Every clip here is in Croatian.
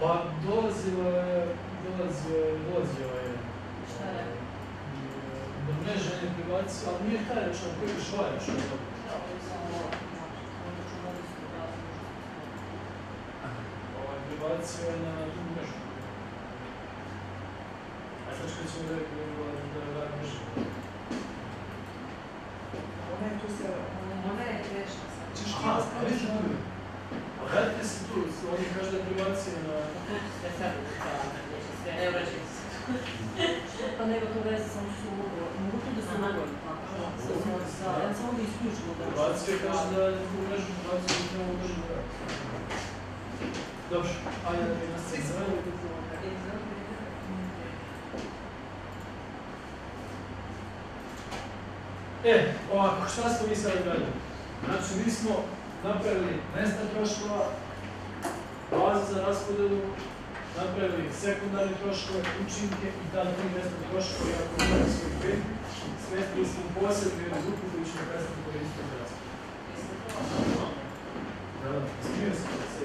Pa dolazio je Šta je? do mreže ne privaci, ali nije taj račun koji je švaj račun. Privacio je na drugu mrežu. A znaš kad ćemo rekli da radi mrežu? Ona je grešna sad. Aha, a već dobro. A radite se tu, oni kažu da je privacija na... Sve sad sve ne vraćaju se. Pa nego to veze sam su mogu tu da se nagolim. Ja sam ovdje isključila da... Privacija kaže da je tu mrežu privaciju i ne mogu držati da radi. Dobro, ajde da bi nas svi zaveli. Ovako, šta smo mi sad gledali? Znači, mi smo napravili mesta troškova, bazu za raspodelu, napravili sekundarne troškove, učinke i tada tri mesta troškova, i ako imamo svoj pet, smestili smo posebnu jednu grupu koju ćemo kasnije koristiti za raspodelu. Smio se da se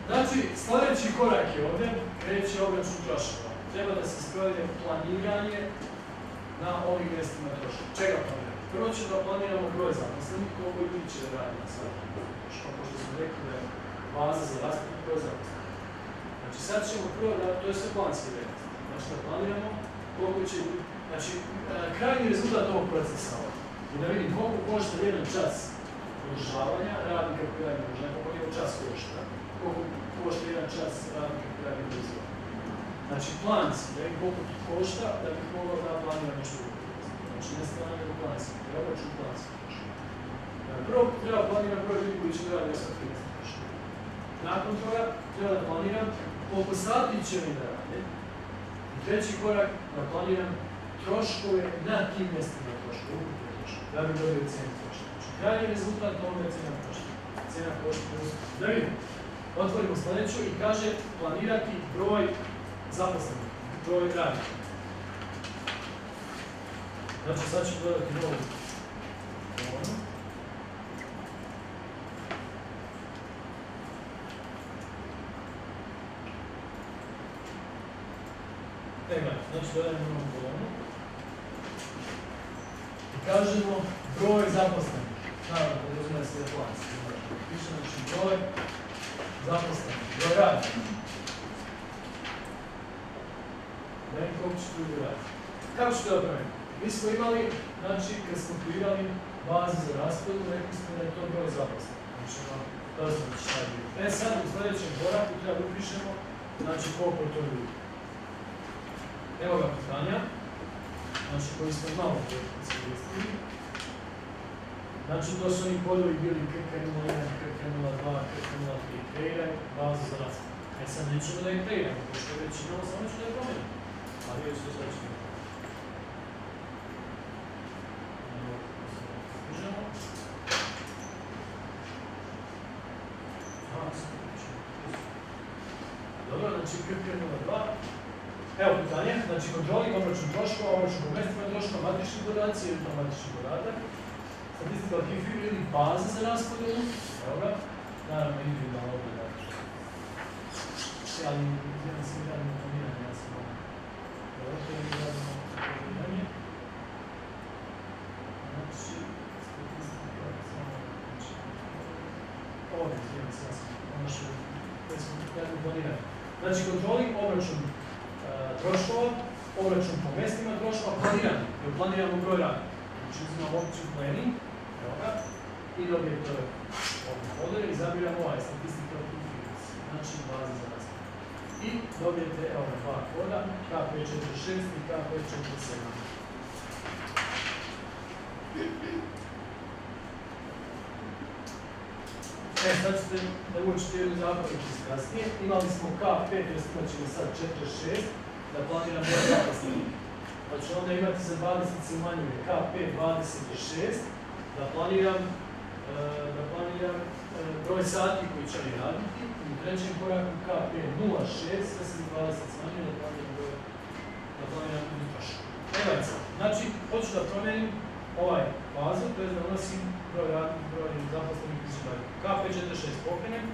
znači, sljedeći korak je ovdje, kreće obračun troškova. Treba da se sprovede planiranje na ovim mjestima troškova. Čega planiramo? Prvo ćemo da planiramo broj zaposlenih, koliko ljudi će da radi na svakom troškom, pošto smo rekli da je baza za raspodelu broj zaposlenih. Znači, sad ćemo prvo da, to je sve planski vrijeme. Znači, da planiramo koliko će ljudi, znači, krajnji rezultat ovog procesa je da vidim koliko košta jedan čas održavanja radnika koji radi možda, koliko jedan čas košta, koliko košta jedan čas radnika koji radi proizvodnje. Znači, planski, da vidim koliko košta, da bih mogao da planiram nešto drugo. Znači, ne strana nego planski, treba ću planski trošak. Prvo treba planiram broj ljudi koji će raditi sa 30 troška. Nakon toga treba da planiram koliko sati će mi da rade. I treći korak da planiram troškove na tim mjestima troška, ukupne troška, da bi dobio cijenu troška. Znači, krajnji rezultat toga je cijena troška. Cijena troška. Da vidimo. Otvorimo sljedeću i kaže planirati broj zaposlenih, broj radnika. Znači, sad ću dodati novu kolonu. Znači, dodajemo novu kolonu. I kažemo broj zaposlenih. Naravno, podrazumije se da planski. Piše, znači, broj zaposlenih, broj radnika. Da vidim koliko će ljudi raditi. Kako ću to napraviti? Mi smo imali, znači, kad smo kreirali bazu za raspodelu, rekli smo da je to broj zaposlenih. Znači, doznati šta je bilo. Sad u sljedećem koraku treba da upišemo, znači, koliko je to ljudi. Evo ga pitanja, znači, koji smo malo koristili. Znači, to su oni kodovi bili KK01, KK02, KK03, kreiraj bazu za raspodelu. Sad nećemo da ih kreiramo, pošto već imamo, samo ću da je promijenimo. Ali već to sad ćemo. Dobro, znači KK02. Evo pitanje, znači kontroli, obračun troškova, obračun po mjestima troškova, matrični podaci ili to matrični podatak. Statistical key figure ili baza za raspodelu. Evo ga. Naravno, individualno obrada. Ali jedan sam radimo planiranje, ja sam ovo. Dobro, to je radimo planiranje. Znači, statistika, samo znači. Ovdje, jedan sam, ono što smo radimo planiranje. Znači, kontroli, obračun troškova, obračun po mjestima troškova, planiranje, jer planiramo broj radnika. Znači, uzimamo opciju planning, evo ga, i dobijete ovaj folder i zabiramo ovaj statistical key figures, znači baza za raspodelu. I dobijete, evo ga, dva koda, K546 i K547. Sad ćete da učite jednu zakonitost kasnije. Imali smo K5, jer imat ćemo sad 46, da planiram broj zaposlenih. Pa ću onda imati za 20 se umanjuje K526, da planiram broj sati koji će oni raditi. I u trećem koraku K506, sve se 20 smanjuje, da planiram trošak. Znači, hoću da promijenim ovaj bazu, to je da unosim broj zaposlenih koji će raditi. K546 pokrenem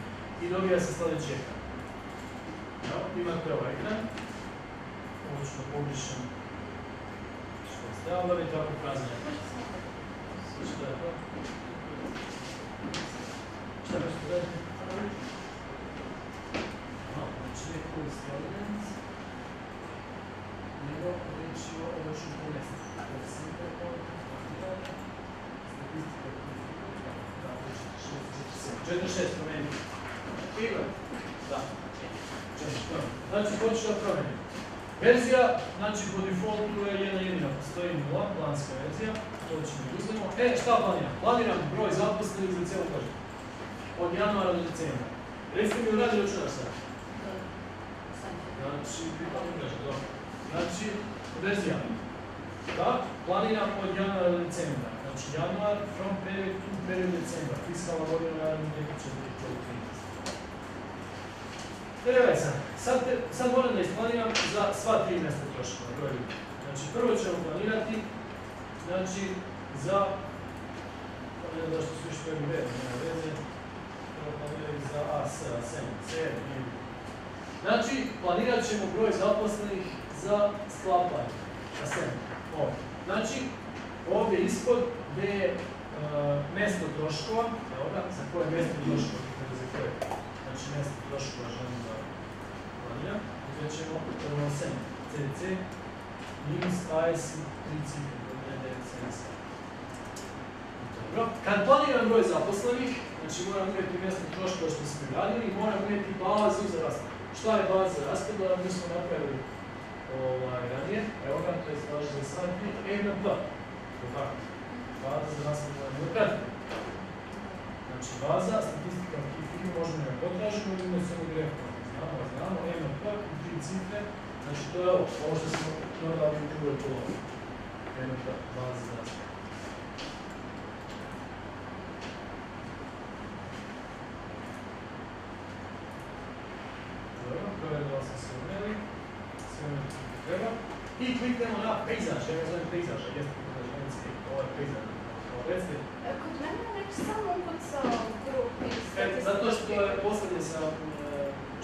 i dobija se sljedeći ekran. imate ovaj ekran. Ovo ću da pobrišem što je stavljeno, da vidite ovako praznije. Šta je to? Šta je što radite? Znači, neko je stavljeno. Nego reći ovo ću pomesti. Statistika, da, 46 promeniti. Ili? Da. Znači, hoću da promenim. Verzija, znači, po defaultu je jedna jedina, postoji 0, planska verzija, to ćemo uzmemo. Šta planiram? Planiram broj zaposlenih za cijelu godinu. Od januara do decembra. Recite mi uradi računar sad. Znači, pripadno kaže, dobro. Znači, verzija. Da, planiram od januara do decembra. Znači, januar from period to period decembra. Fiskalna godina naravno neko će biti od 13. Sad moram da isplaniram za sva 3 mjesta troškova. Znači, prvo ćemo planirati, znači, za, ne znam zašto su još prvi red, nema veze, prvo planirati za AS, ASM, C, I. Znači, planirat ćemo broj zaposlenih za sklapanje, ASM, ovdje. Znači, ovdje ispod gdje je mjesto troškova, za koje mjesto troškova, za koje, znači mjesto troškova želim da planiram, uzet ćemo prvo ASM, CC, minus AS i 3 cifre, godine 977. Dobro, kad planiram broj zaposlenih, znači moram uvjeti mjesto troškova što smo radili i moram uvjeti bazu za raspad. Šta je baza za raspad? Mi smo napravili ranije, evo ga, to je važno za sati, ENP. Baza za raspad je kratko. Znači baza, statistika key figure, možemo je potražiti, možemo samo direktno. Znamo, ENP, 3 cifre, znači to je ovo što smo dodali u drugoj polovi. ENP, baza za raspad. Provjerila sam se umeli, sve ono što treba. I kliknemo na pejzaž, ja ga zovem pejzaža, jeste pejzaž, ovo je pejzaž. Recite. Kod mene neće samo ukucao grup i statistika. Zato što je posljednje sam,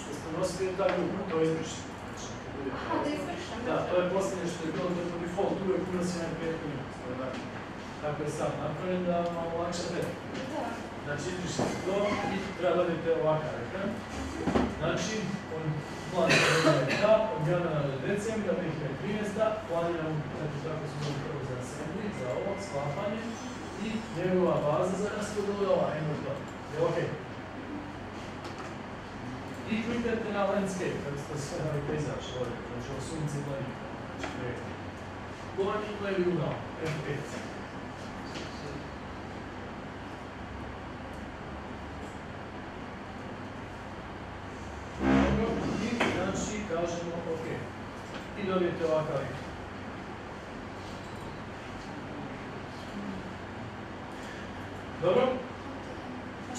što ste nosili taj grup, to je izvršeno. Aha, da je izvršeno. Da, to je posljednje što je bilo, to je po default, uvijek unosi jedan 5 minuta. Tako je sad napravljen da malo lakše gleda. Da. Znači, izvršite to i treba dobiti ovakav ekran. Znači, plan da od januara do decembra 2013. Planiramo, tako smo imali prvo za assembly, za ovo, sklapanje i njegova baza za raspodelu je ova, NLP. Je ok? I kliknete na landscape, kako ste sve na pejzaž ovdje, znači ovo sunce i planika, znači projekt. Gornji levi ugao, F5. I kažemo OK. I dobijete ovakav ekran. Dobro?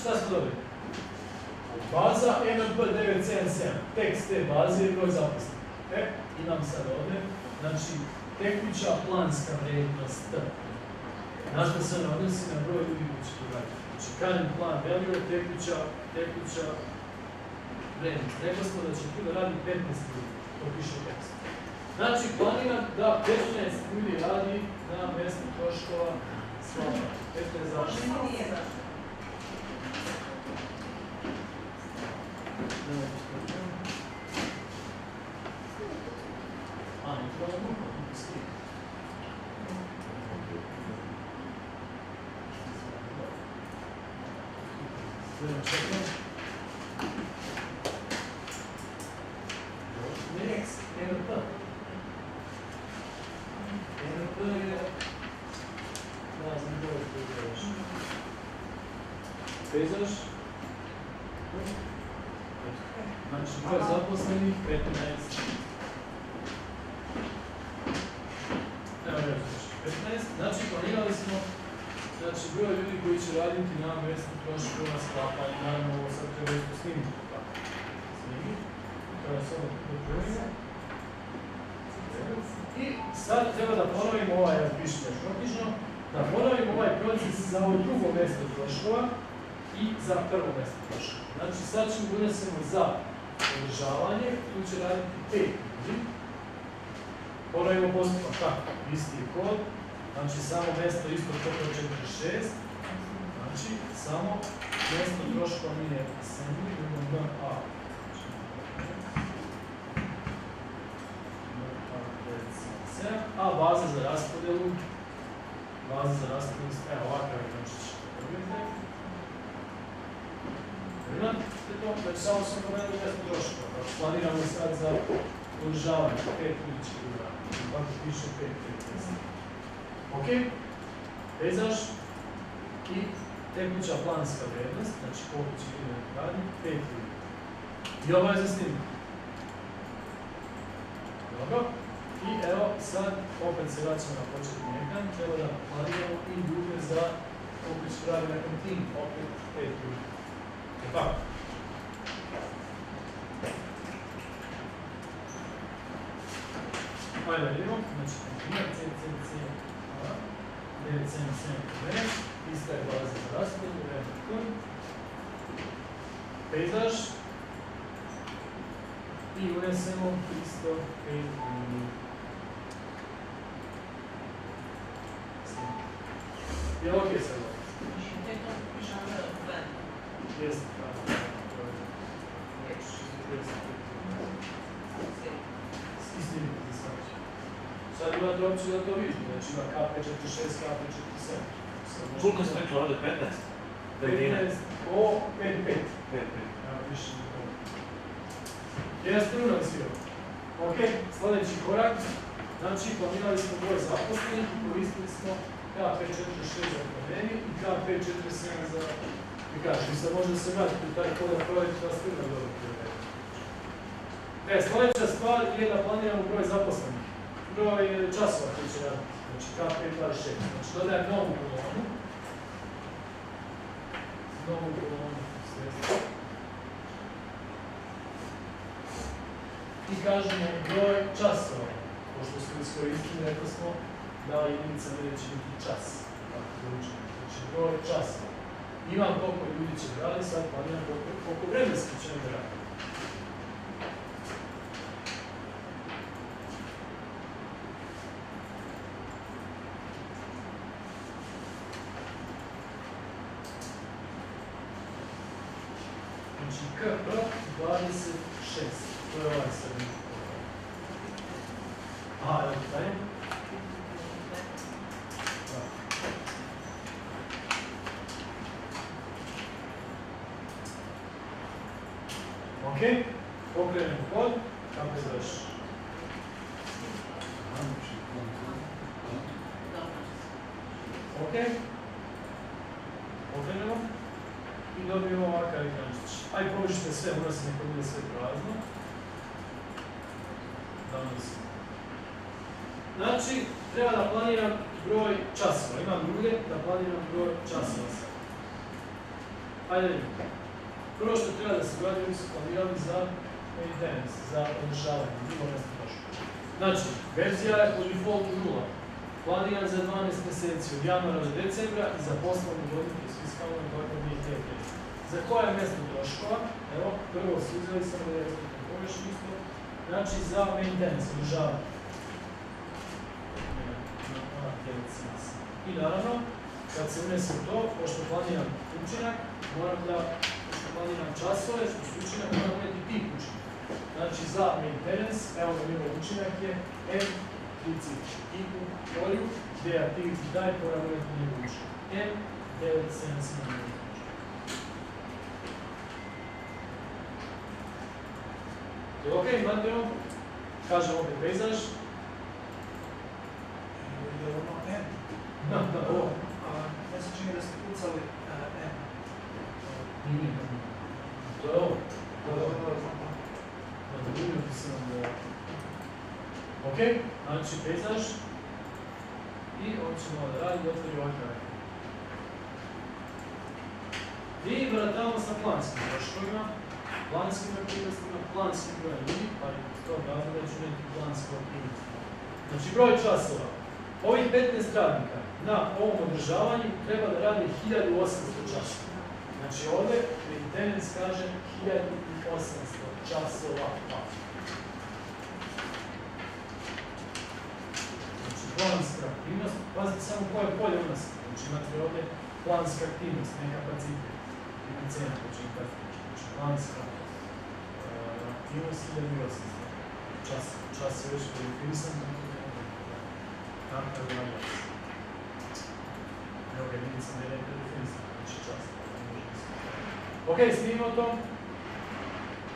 Šta smo dobili? Baza NLP 977. Tekst te baze je broj zaposlenih. Imam sad ovdje. Znači, tekuća planska vrijednost. Na što se ne odnosi na broj ljudi koji će to raditi. Znači, current plan value, tekuća vrijednost. Rekli smo da će tu da radi 15 ljudi. To piše u tekstu. Znači, planiram da 15 ljudi radi na mjestu troškova slava. Eto je zašto. A, ne treba da mogu, ne skrije. Next, NLP. NLP je razni broj pejzaž. Pejzaž. Znači, broj zaposlenih 15. Evo je 15. Znači, planirali smo broj ljudi koji će raditi na mjestu troškova sklapanja. Naravno, ovo sad treba isto snimiti. Snimiti. Treba samo dopunimo. I sad treba da ponovimo ovaj, ja pišem još otično, da ponovimo ovaj proces za ovo drugo mjesto troškova i za prvo mjesto troškova. Znači sad ćemo unesemo za održavanje, tu će raditi 5 ljudi. Ponovimo postupak, tako, isti je kod, znači samo mjesto isto točno 4,6, znači samo mjesto troškova nije assembly, imamo a. A baza za raspodjelu, evo ovakav je znači dobijete. Znači samo sam pomenuo mjesto troškova, kako planiramo sad za održavanje, 5 ljudi će biti raditi, tako piše 5. Ok, pejzaž i tekuća planska vrijednost, znači koliko će ljudi raditi, 5 ljudi. I ovo je za snimku. Dobro. I evo sad opet se vraćamo na početni ekran, treba da planiramo i ljude za koliko će raditi nekom tim, opet 5 ljudi. Tako. Ajde da vidimo, znači CCC, 977, ista je baza za raspodjelu, pejzaž i unesemo isto 5 ljudi. Je ok sad ovo? To je to žanr ven. Jeste, tako. Istinite za svađe. Sad imate opciju da to vidite, znači ima KP46, KP47. Koliko ste rekli ovdje? 15? 15, o 5,5. Evo, više ne to. Jeste unan svi ovo? Ok, sljedeći korak. Znači, planirali smo broj zaposlenih i koristili smo KP46 za promeni i KP47 za prikaž. I sad može da se vratiti u taj kodak projekt da stvrdno dobro privede. Sljedeća stvar je da planiramo broj zaposlenih. Broj časova koji će raditi. Znači KP26. Znači dodajem novu kolonu. I kažemo broj časova. Pošto smo iskoristili, rekli smo da jedinica neće biti čas. Znači broj časova. Imam koliko ljudi će raditi, sad planiram koliko vremenski će ne raditi. Znači KP26, to je ovaj srednji. Aha, evo taj. Ok, pokrenemo kod, kako je završi? Ok, pokrenemo i dobijemo ovakav ekrančić. Ajde površite sve, mora se neko bude sve prazno. Znači, treba da planiram broj časova. Imam druge, da planiram broj časova. Ajde vidimo. Prvo što treba da se gleda, mi su planirali za maintenance, za održavanje, bilo mjesto troškova. Znači, verzija je po defaultu 0. Planiran za 12 mjeseci, od januara do decembra i za poslovnu godinu s fiskalnom godinu 2015. Za koje je mjesto troškova? Evo, prvo su uzeli samo da je površno isto. Znači, za maintenance, održavanje. I naravno, kad se unese to, pošto planiram učinak, moram da, pošto planiram časove, što su učinak, moram uneti tip učinak. Znači, za maintenance, evo da njegov učinak je M30 tipu polju, gdje je activity type, moram uneti njegov učinak. M977. Je ok, imate ovo? Kažem opet pejzaž. Je ono M. Ovo. Ja se čini da ste kucali M. Nije. To je ovo. Ok, znači pejzaž. I on ćemo da radi, da otvori ovaj kraj. I vratamo sa planskim troškovima, planskim aktivnostima, planskim brojem ljudi, pa je to razloga ću neki planske aktivnosti. Znači broj časova. Ovih 15 radnika na ovom održavanju treba da radi 1800 časova. Znači ovdje maintenance kaže 1800 časova. Znači, planska aktivnost, pazite samo koje polje u nas. Znači, imate ovdje planska aktivnost, ne kapacitet, ima cena, znači, planska aktivnost 1800. Čas je već definisan, tako je evo ga, jedinica ne je definisan, znači čas. Ok, snimimo to.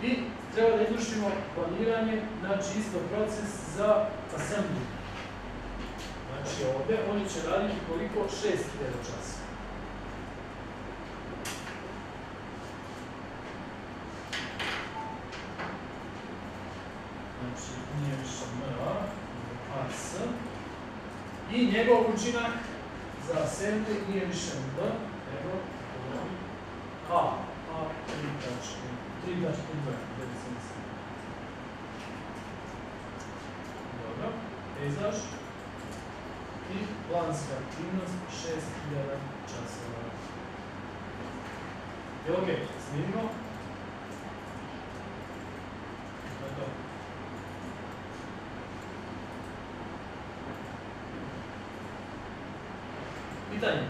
I treba da izvršimo planiranje, znači isto proces za assembly. Znači ovdje oni će raditi koliko? 6000 časa. Znači nije više MA, AS. I njegov učinak za assembly nije više M, nego A. A, 3 tačke 2. Dobro, pejzaž i planska aktivnost 6000 časova. Je ok, snimimo. To je to. Pitanje.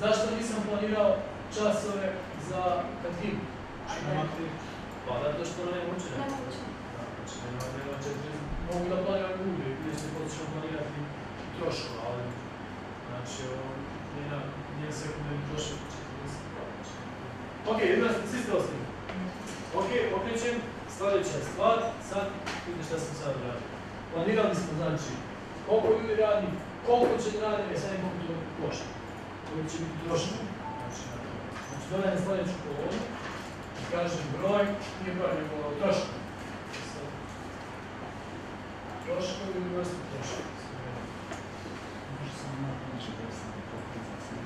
Zašto nisam planirao časove za kantinu? Pa zato što nema učenja. Znači nema 4. Mogu da planiram uvijek, gdje se počnemo planirati troškova, ali znači nije sekundarni trošak 40. Ok, svi ste ostali. Ok, okrećem, sljedeća stvar, sad vidite šta sam sad radio. Planirali smo znači koliko ljudi radi, koliko će raditi, sad je koliko to košta. Koliko će biti trošak. Znači dodajem sljedeću kolonu. Kažem broj, nije broj, nego troškovi. Troškovi ili vrstu troškovi. Može samo naći da sam pokret za 7.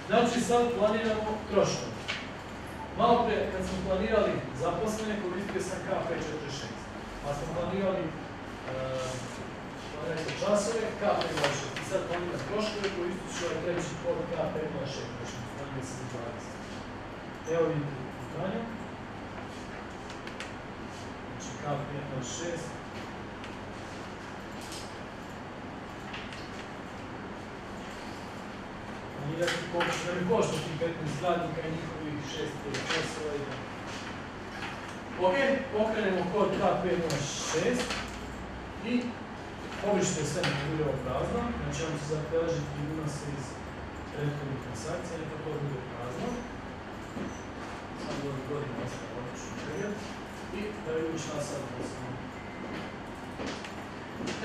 Znači sad planiramo troškove. Malo prije kad smo planirali zaposlene, koristio sam K546. Pa smo planirali časove K526. I sad planiram troškove, koristit ću ovaj treći kod K526. Znači planirali sam 20. Evo vidite u pitanju. Znači K526. Planirati koliko će nam koštati 15 radnika i njihovih 6 časova. Ok, pokrenemo kod K506 i obište sve neka bude ovo prazno, znači on će zatražiti unose iz prethodnih transakcija, neka to bude prazno. Sad godinu ostaje otiču period i da vidimo šta sad posebno.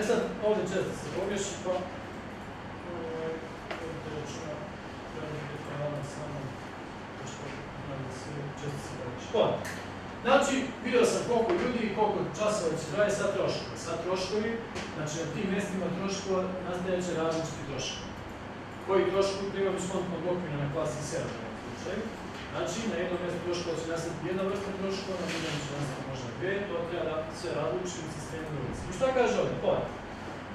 E sad, ovdje često se pogreši, pa znači, vidio sam koliko ljudi i koliko časova će raditi sa troškovi. Sa troškovi, znači na tim mjestima troškova nastaje će različiti troškovi. Koji troškovi primamo iz kontnog okvira na klasi 7 u ovom slučaju. Znači, na jednom mjestu troškova će nastati jedna vrsta troškova, na drugom će nastati možda dvije, to treba da sve različiti u sistemu dovoljstva. I šta kaže ovdje? Pojavno.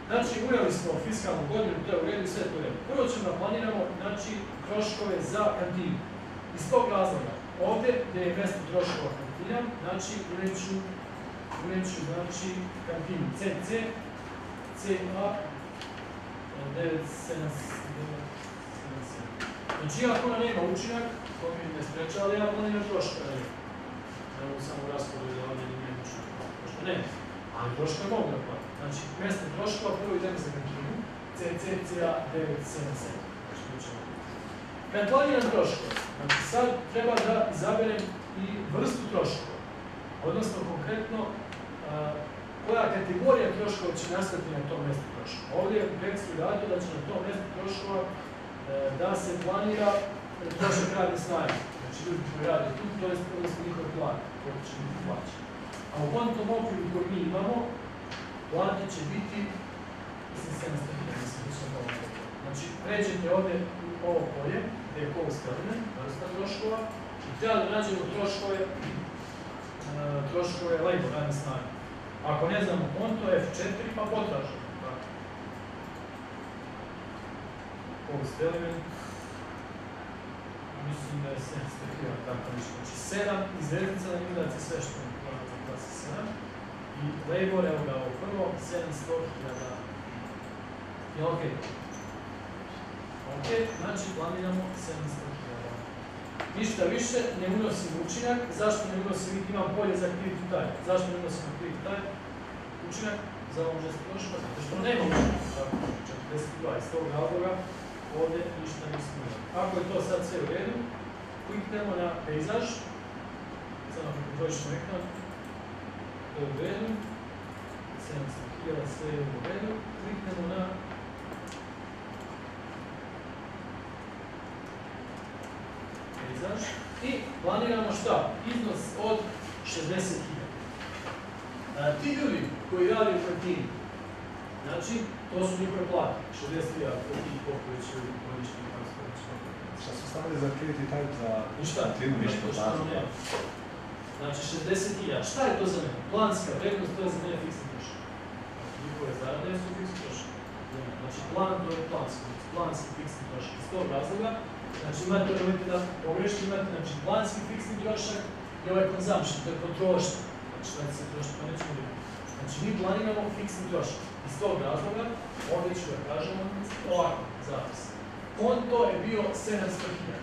Znači, uveli smo fiskalnu godinu, to je u redu i sve to u redu. Prvo ćemo da planiramo, znači, troškove za kantinu. Iz tog razloga, ovdje gdje je mjesto troškova kantina, znači, ureću, znači, kantinu CC, CA, 977. Znači, iako ona nema učinak, to mi ne spreča, ali ja planiram troškove. Ne mogu samo raspodu da ovdje nema učinak, pošto nema. Ali troškove mogu da platim. Znači, mjesto troškova prvo idemo za kantinu, CCCA 977. Kad planiram troškove, znači sad treba da izaberem i vrstu troškova. Odnosno, konkretno, koja kategorija troškova će nastati na tom mjestu troškova. Ovdje je u tekstu radio da će na tom mjestu troškova da se planira trošak radne snage. Znači, ljudi koji rade tu, to je odnosno njihove plate, koje će biti plaće. A u kontnom okviru koji mi imamo, plate će biti, mislim, 700. Znači, pređete ovdje u ovo polje, gdje je Cost element, vrsta troškova, I treba da nađemo troškove labor radne snage. Ako ne znamo konto, F4 pa potražimo. Post element, mislim da je 700.000, tako nešto. Znači 7 izrednica na imidaciji sve što je u klasi 7. I labor, evo ga ovo prvo, 700.000. Je ok? Ok, znači planiramo 700.000. Ništa više, ne unosim učinak. Zašto ne unosim? Imam polje za activity type. Zašto ne unosim activity type? Učinak za ovo može se trošiti, zato što nema učinak. Tako, 42 iz tog razloga ovdje ništa nismo imali. Ako je to sad sve u redu, kliknemo na pejzaž. Samo ako dođemo ekran, to je u redu. 700.000, sve je u redu. Kliknemo na pejzaž i planiramo šta? Iznos od 60.000. Ti ljudi koji rade u kantini, znači, to su njihove plate, 60.000 po tih pokreći ljudi godišnji transportski. Šta su stavili za activity type za Ništa, kantinu, ništa što plazma? nema. Znači 60.000, šta je to za mene? Planska vrednost, to je za mene fiksni trošak. Njihove zarade su fiksni trošak. Znači plan, to je planski fiksni trošak. Iz tog razloga, znači imate da pogreški imate, znači planski fiksni trošak i ovaj consumption, to je potrošnja. Znači šta će se trošiti, to nećemo vidjeti. Znači mi planiramo fiksni trošak. Iz tog razloga, ovdje ću da kažem ovako, zapis. Konto je bio 700.000.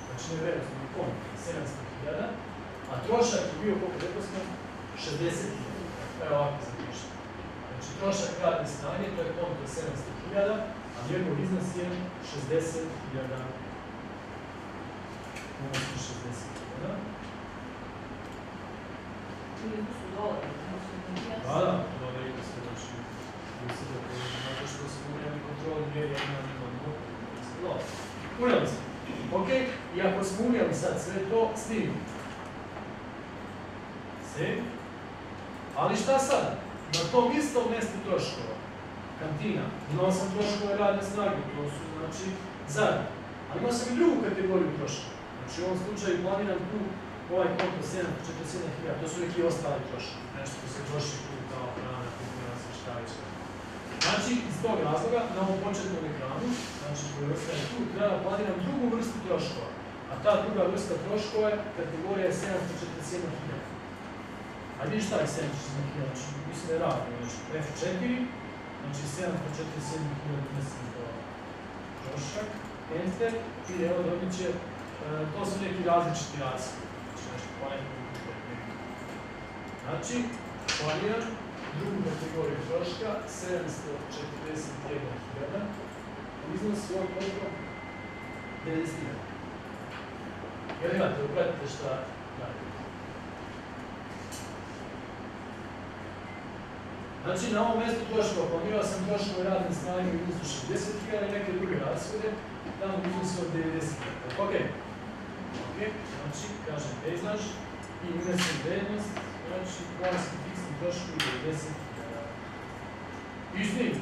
Znači ne vrednost, nego konto 700.000, a trošak je bio, koliko rekao smo, 60.000. To je ovako zapišeno. Znači trošak radne snage, to je konto 700.000, a njegov iznos je 60.000. Unosno 60.000. Ili su dolari, Da, to je rekao sve znači zato što smo imali kontroli mjeri unijeli smo. Ok, i ako smo unijeli sad sve to, snimimo. Save. Ali šta sad? Na tom istom mjestu troškova, kantina, imao sam troškove radne snage, to su znači zarade. Ali imao sam i drugu kategoriju troškova. Znači u ovom slučaju planiram tu ovaj konto 747.000, to su neki ostali troškovi. Nešto ko se troši tu kao hrana, kupina se šta već. Znači, iz tog razloga, na ovom početnom ekranu, znači koji ostaje tu, treba planiram drugu vrstu troškova. A ta druga vrsta troškova je kategorija 747.000. A vidiš šta je 747.000? Znači, mislim da je radno, znači F4, znači 747.000 trošak, Enter, i evo dobit će, to su neki različiti rashodi. Znači, nešto znači, planiram drugu kategoriju troška, 741.000, u iznosu od koliko? 50.000. Jel imate, upratite šta radite. Znači, na ovom mjestu troškova planirao sam troškove radne snage u iznosu 60.000 i neke druge rashode, tamo u iznosu od 90.000. Ok, znači, kažem pejzaž i unesem vrednost, znači, planski fiksni troškovi 90.000. I snimim.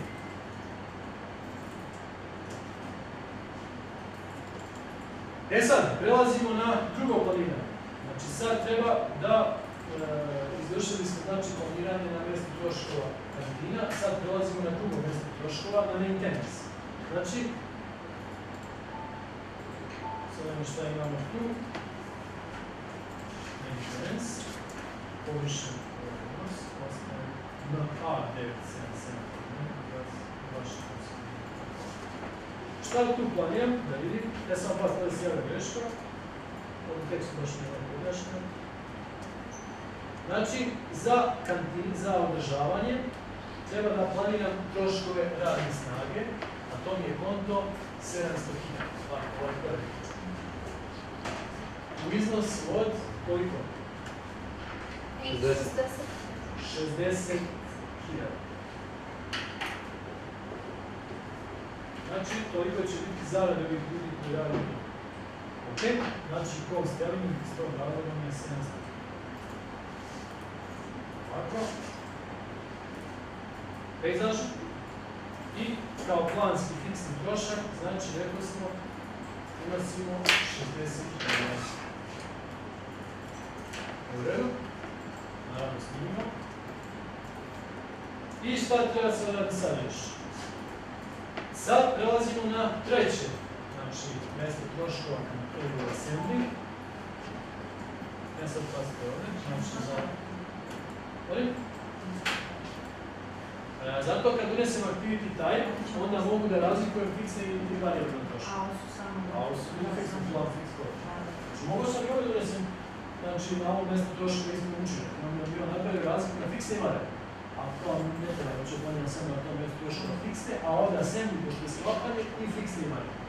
E sad, prelazimo na drugo planiranje. Znači, sad treba da izvršili smo znači planiranje na mjestu troškova kantina, sad prelazimo na drugo mjesto troškova, na maintenance. Znači, sad šta imamo tu. Maintenance, povišen odnos, ostaje na A977. Šta tu planiram? Da vidim. Ja sam pa stavio si javna greška. Ovom tekstu baš nije objašnjeno. Znači, za kantin, za održavanje, treba da planiram troškove radne snage, a to mi je konto 700.000. Ovaj prvi. U iznosu od koliko? 60.000. Znači, toliko će biti zarade ovih ljudi koji rade. Ok? Znači, cost element iz tog razloga je 700. Ovako. Pejzaž. I kao planski fiksni trošak, znači, rekli smo, unosimo 60.000. U redu? Naravno snimimo. I šta treba se raditi sad još? Sad prelazimo na treće. Znači, mjesto troškova control assembly. Ja sad pazite ovdje, znači za... Molim? Zato kad unesem activity type, onda mogu da razlikujem fiksne i variabilne troškove. A ovo su samo... A ovo su fiksne, plan fix cost. Znači, mogu sam i ovdje da unesem, znači, na ovo mjesto troškova isto učinak. Onda bi on napravio razliku na fiksne i variabilne. A to ne treba, znači planiram samo na tom mjestu troškova fiksne, a ovdje assembly, pošto je sklapanje, i fiksne i variabilne.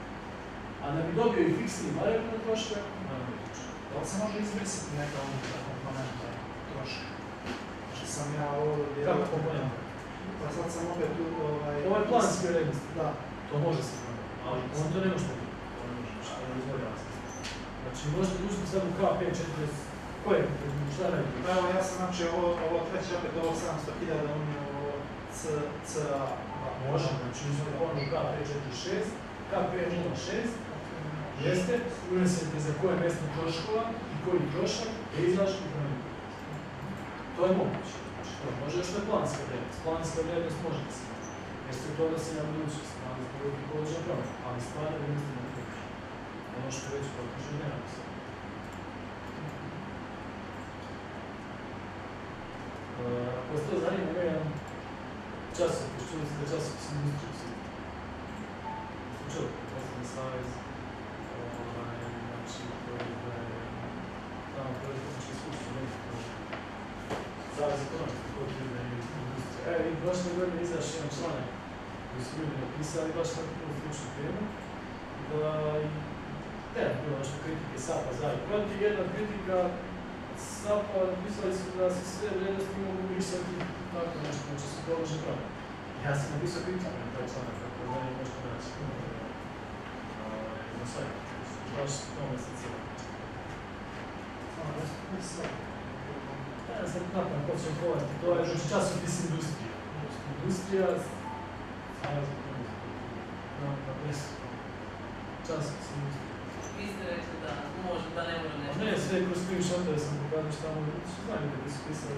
A da bi dobio i fiksne i variabilne troškove, naravno je troškove. Da li se može izbrisati neka unutra komponenta troška? Znači sam ja ovo... Kako komponenta? Pa sad sam opet tu Ovo je planski rednost. Da. To može se promijeniti, ali on to ne može biti. To ne može, što je izgleda jasno. Znači, možete uzeti sad u K540, koje? Šta radite? Pa evo, ja sam znači ovo treće opet ovo 700.000 unio ovo CA. Može, znači uzeti ono u K546, K506, jeste, unesete za koje mjesto troškova i koji trošak, pejzaž i promijeniti. To je moguće. Znači, to može još na planska vrijednost. Planska vrijednost može da se može. Jeste to da se na budućnost, ali zbog ovih položaja promjena. Ali stvarno vrijednosti ne može. Ono što već pokaže, nema se. Ako se to zanima, ima jedan časopis, čuli ste časopis industriju svi. Čuli, Poslovni savez, znači, tamo proizvodnički skupštvo nekako, Savez ekonomski, poljoprivredne industrije. I prošle godine izašao jedan članak koji su ljudi napisali baš na tu stručnu temu, da i bilo nešto kritike SAP-a za i protiv. Jedna kritika SAP-a napisali su da se sve vrijednosti mogu brisati tako nešto, znači su položne promjene. Ja sam napisao kritiku na taj članak, tako da ne možete naći na sajtu. Baš tome se cijelo. Ja sam napravno počeo govoriti, to je znači časopis industrija. Industrija, Savez ekonomski, časopis industrija. Vi ste rekli da može, da ne može nešto. Ne, sve kroz screenshotove sam pokazao šta može biti, što znam da su pisali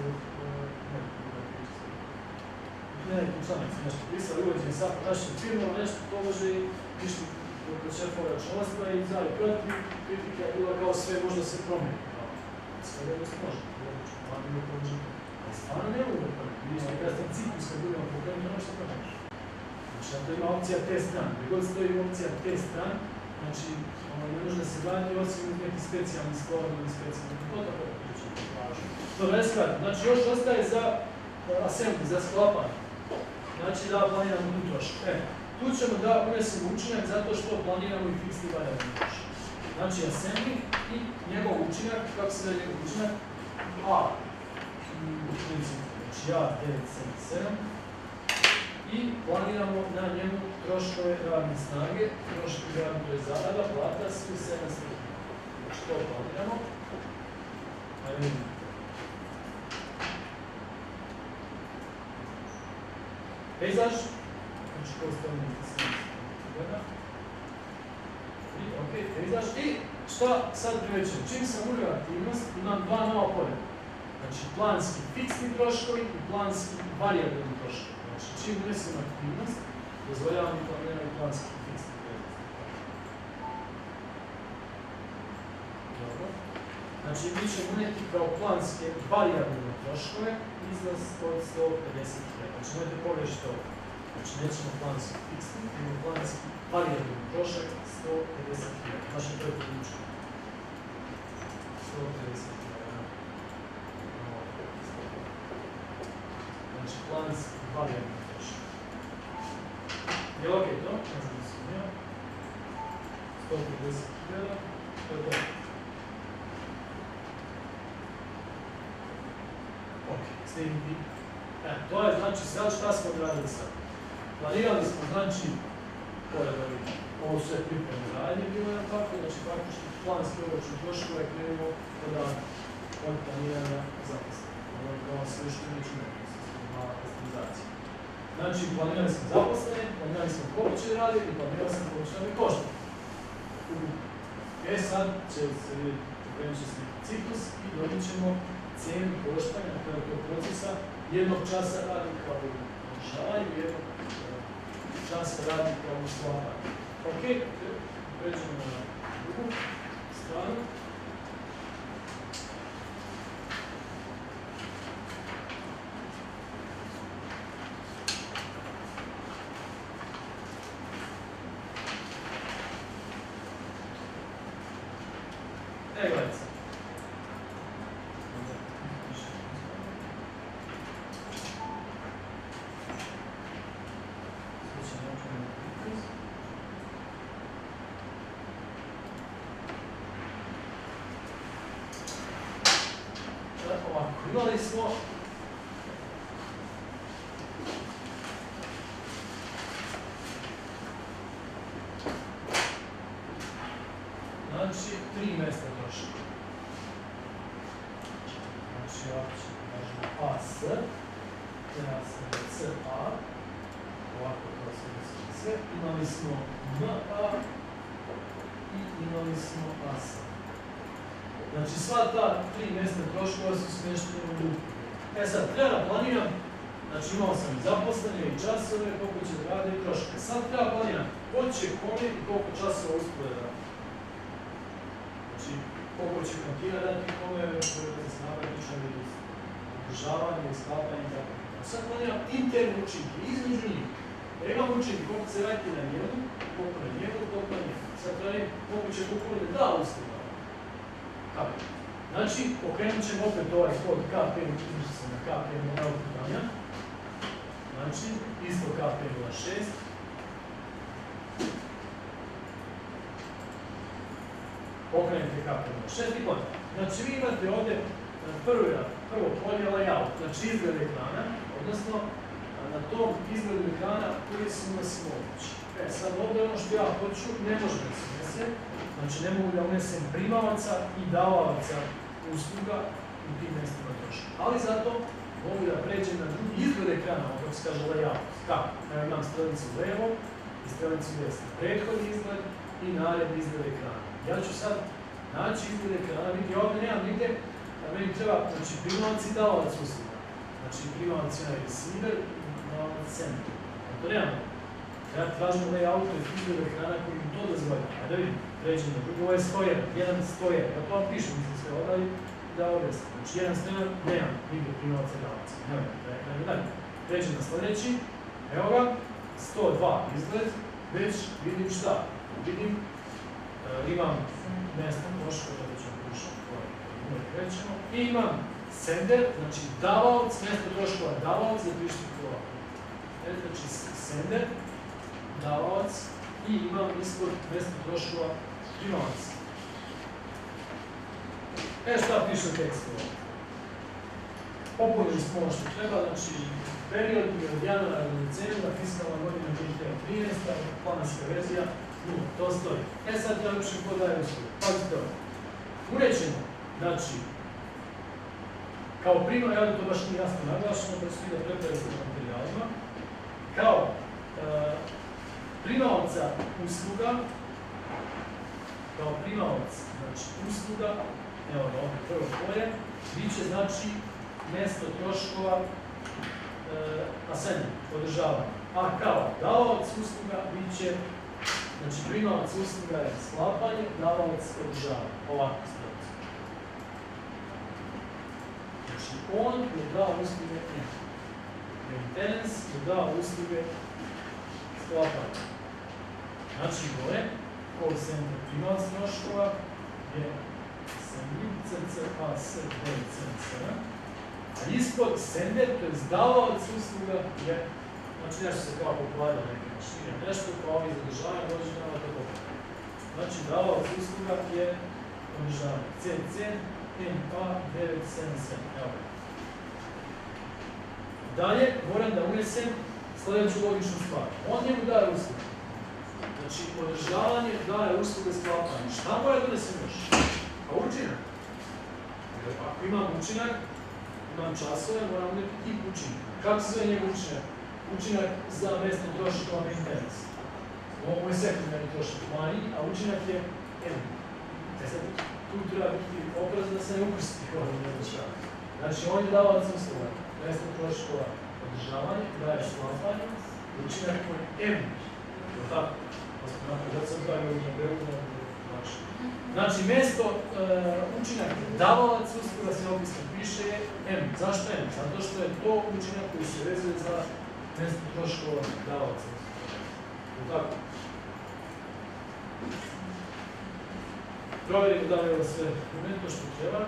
neki članak su nešto pisali, uvođenje SAP u našim firmama, nešto tobože i išli kod šefova računovodstva i za i protiv, kritika je bila kao sve možda se promijeni. Sve rednost može, ali ne može. Ali stvarno ne mogu da promijeni. Vidiš nekada sam ciklus kad budemo pokrenuti, ono što promijeniš. Znači, to ima opcija te strane. Gdje god stoji opcija te strane, znači, ne može da se vrati osim neki specijalni skor ili specijalni. To tako da pričam. Dobro, ne skratim. Znači, još ostaje za assembly, za sklapanje. Znači da planiramo tu trošak. Tu ćemo da unesemo učinak zato što planiramo i fiksni variabilni trošak. Znači assembly i njegov učinak, kako se daje njegov učinak? A. Znači A, 977. I planiramo na njemu troškove radne snage, troškovi radne, to je zarada, plata, svi 700. Znači to planiramo. Ajde vidimo. Pejzaž, znači koji stavljamo da se gleda. I, ok, pejzaž. I šta sad privećam? Čim sam uveo aktivnost, imam dva nova polja. Znači planski fiksni troškovi i planski variabilni troškovi. Znači čim unesem aktivnost, dozvoljavam i planiraju planski fiksni troškovi. Dobro. Znači mi ćemo uneti kao planske variabilne troškove iznos od 150.000. Znači nemojte pogrešiti ovo. Znači nećemo planski fiksni, nego planski variabilni trošak 150.000. Naše to je područeno. 150.000. Znači planski variabilni trošak. Je li ok to? Ne znam da sam imao. 150.000. To je to. Ok, snimiti. To je znači sad šta smo odradili sad. Planirali smo znači, pored ovih, ovo sve pripremne radnje bilo je tako, znači praktički planski obračun troškova je krenuo od planiranja zaposlenih. Ovo je kao sve što neću nekako, mala customizacija. Znači planirali smo zaposlene, planirali smo koliko će raditi i planirali smo koliko će nam i koštati. Sad će se vidjeti pokrenut će se neki ciklus i dobit ćemo cijenu koštanja na kraju tog procesa jednog časa radnika u održavanju, jednog časa radnika u sklapanju. Ok, pređemo na drugu stranu. Gledajte. Ovako, imali smo znači 3 mjesta troška. Znači ovako ćemo kažemo AS, teraz CA, ovako to se misli sve. Imali smo MA i imali smo AS. Znači sva ta 3 mjesta troškova su smještene u grupu. E sad, treba da planiram, znači imao sam i zaposlene i časove, koliko će da rade i troške. Sad treba planiram ko će kome i koliko časova uspije da rade. Znači, koliko će kantina dati kome, koje se nabrati održavanje, sklapanje i tako. Sad planiram interne učinke, između njih. Ja imam učinke koliko se radi na njegu, koliko na njegu, koliko na njegu. Sad planiram koliko će koliko da usluga. Kako? Znači, pokrenut ćemo opet ovaj kod KP0 na KP0 upravljanja. Znači, isto KP06. Pokrenite KP06 i kod. Znači, vi imate ovdje prvo polje layout, znači izgled ekrana, odnosno na tom izgledu ekrana koji su nas mogući. E, sad ovdje ono što ja hoću, ne može da se unese, znači ne mogu da unesem primavaca i davalaca usluga u tim mjestima troška. Ali zato mogu da pređem na drugi izgled ekrana, kako se kaže layout. Kako? Ja imam stranicu levo i stranicu desno. Prethodni izgled i naredni izgled ekrana. Ja ću sad naći izgled ekrana, vidite ovdje nemam nigde, a meni treba, znači primavac i davalac usluga. Znači primavac je receiver i davalac sender. To nemam. Ja tražim layout i izgled ekrana koji mi to dozvolja. Ajde vidim, pređem na drugo, ovo je 101, jedan 101. Ja to vam pišem, mislim sve odali da objasnim. Znači jedan 101, nemam nigde primavaca i davalaca. Nemam dalje. Pređem na sljedeći, evo ga, 102 izgled, već vidim šta? Vidim, imam mjesto troška, da ćemo pušati, uvijek krećemo. I imam sender, znači davalac, mjesto troškova davalac, zapišite kola. Znači sender, davalac i imam ispod mjesto troškova primavac. Šta piše u tekstu? Popunili smo ono što treba, znači period od januara do decembra, fiskalna godina 2013, planska verzija, to stoji. Sad ja više ko daje uslugu. Pazite ovo. Urećemo, znači, kao primjer, ja to baš nije jasno naglašeno, pa ću ti da prepraviti na materijalima, kao primavaca usluga, znači usluga, evo ga ovdje prvo polje, bit će znači mjesto troškova ascending, održavanja. A kao davalac usluga bit će, znači primavac usluga je sklapanje, davalac održavanja. Ovako stranicu. Znači on je dao usluge maintenance, je dao usluge sklapanja. Znači gore, call center primavac troškova je a ispod sender, to je davalac usluga, je, znači nešto se kao pokladao neke mašine, nešto kao ovi zadržavanja, dođe nama to pokladao. Znači davalac usluga je održavanje. CC, NPA 977, evo. Dalje, moram da unesem sljedeću logičnu stvar. On njemu daje usluge. Znači, održavanje daje usluge sklapanja. Šta mora da unesem još? Pa učinak. Ako imam učinak, imam časove, moram uneti tip učinka. Kako se zove njegov učinak? Učinak za mjesto troškova maintenance. Ovo je sekundarni trošak manji, a učinak je N. tu treba biti oprezan da se ne ukrsti ovo ne dešava. Znači, on je davalac usluga, mjesto troškova održavanja, daje sklapanje, učinak koji je M. Je tako? Da sam pravio na Beogradu, znači, mjesto učinak davalac usluga se opisno piše je M. Zašto M? Zato što je to učinak koji se vezuje za mjesto troškova davalaca usluga. Je tako? Provjerimo da li je ovo sve dokumentno što treba.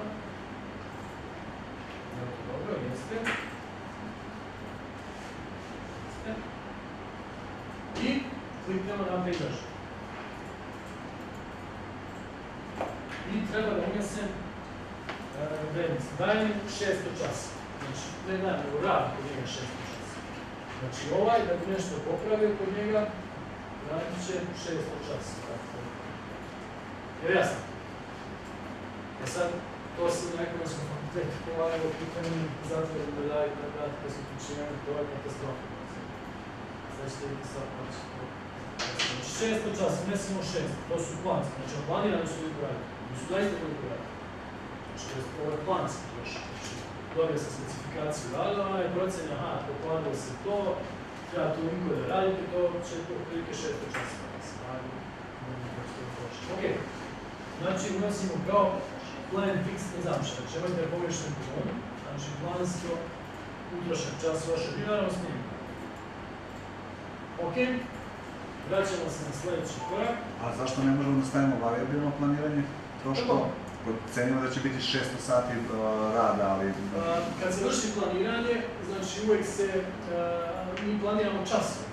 Dobro, jeste. I kliknemo na pejzaž. I treba da unesem vrednost. Dajem 600 časa. Znači, ne dajem, nego rad kod njega 600 časa. Znači, ovaj, da bi nešto popravio kod njega, radit će 600 časa. Jer jasno. E sad, to sam na ekonomskom fakultetu polagao pitanje zatvorim da radite na rad koji su uključivani, to je katastrofa. Sad ćete vidjeti sad kako će to. Znači 600 časa, ne samo 600, to su planski. Znači planirani su ljudi raditi, oni su zaista ljudi raditi. Znači ovo je planski trošak. Znači dobio sam specifikaciju radova i procjenja, aha, pokladilo se to, treba toliko da radite, to će otprilike 600 časa da se radi. Ok, znači unosimo kao plan fixed consumption, znači imate da pogrešan kolon, znači plansko utrošak časova što bi naravno snimimo. Ok, vraćamo se na sljedeći korak. A zašto ne možemo da stavimo variabilno planiranje troškova? Cenimo da će biti 600 sati rada, ali... Kad se vrši planiranje, znači uvijek se, mi planiramo časove.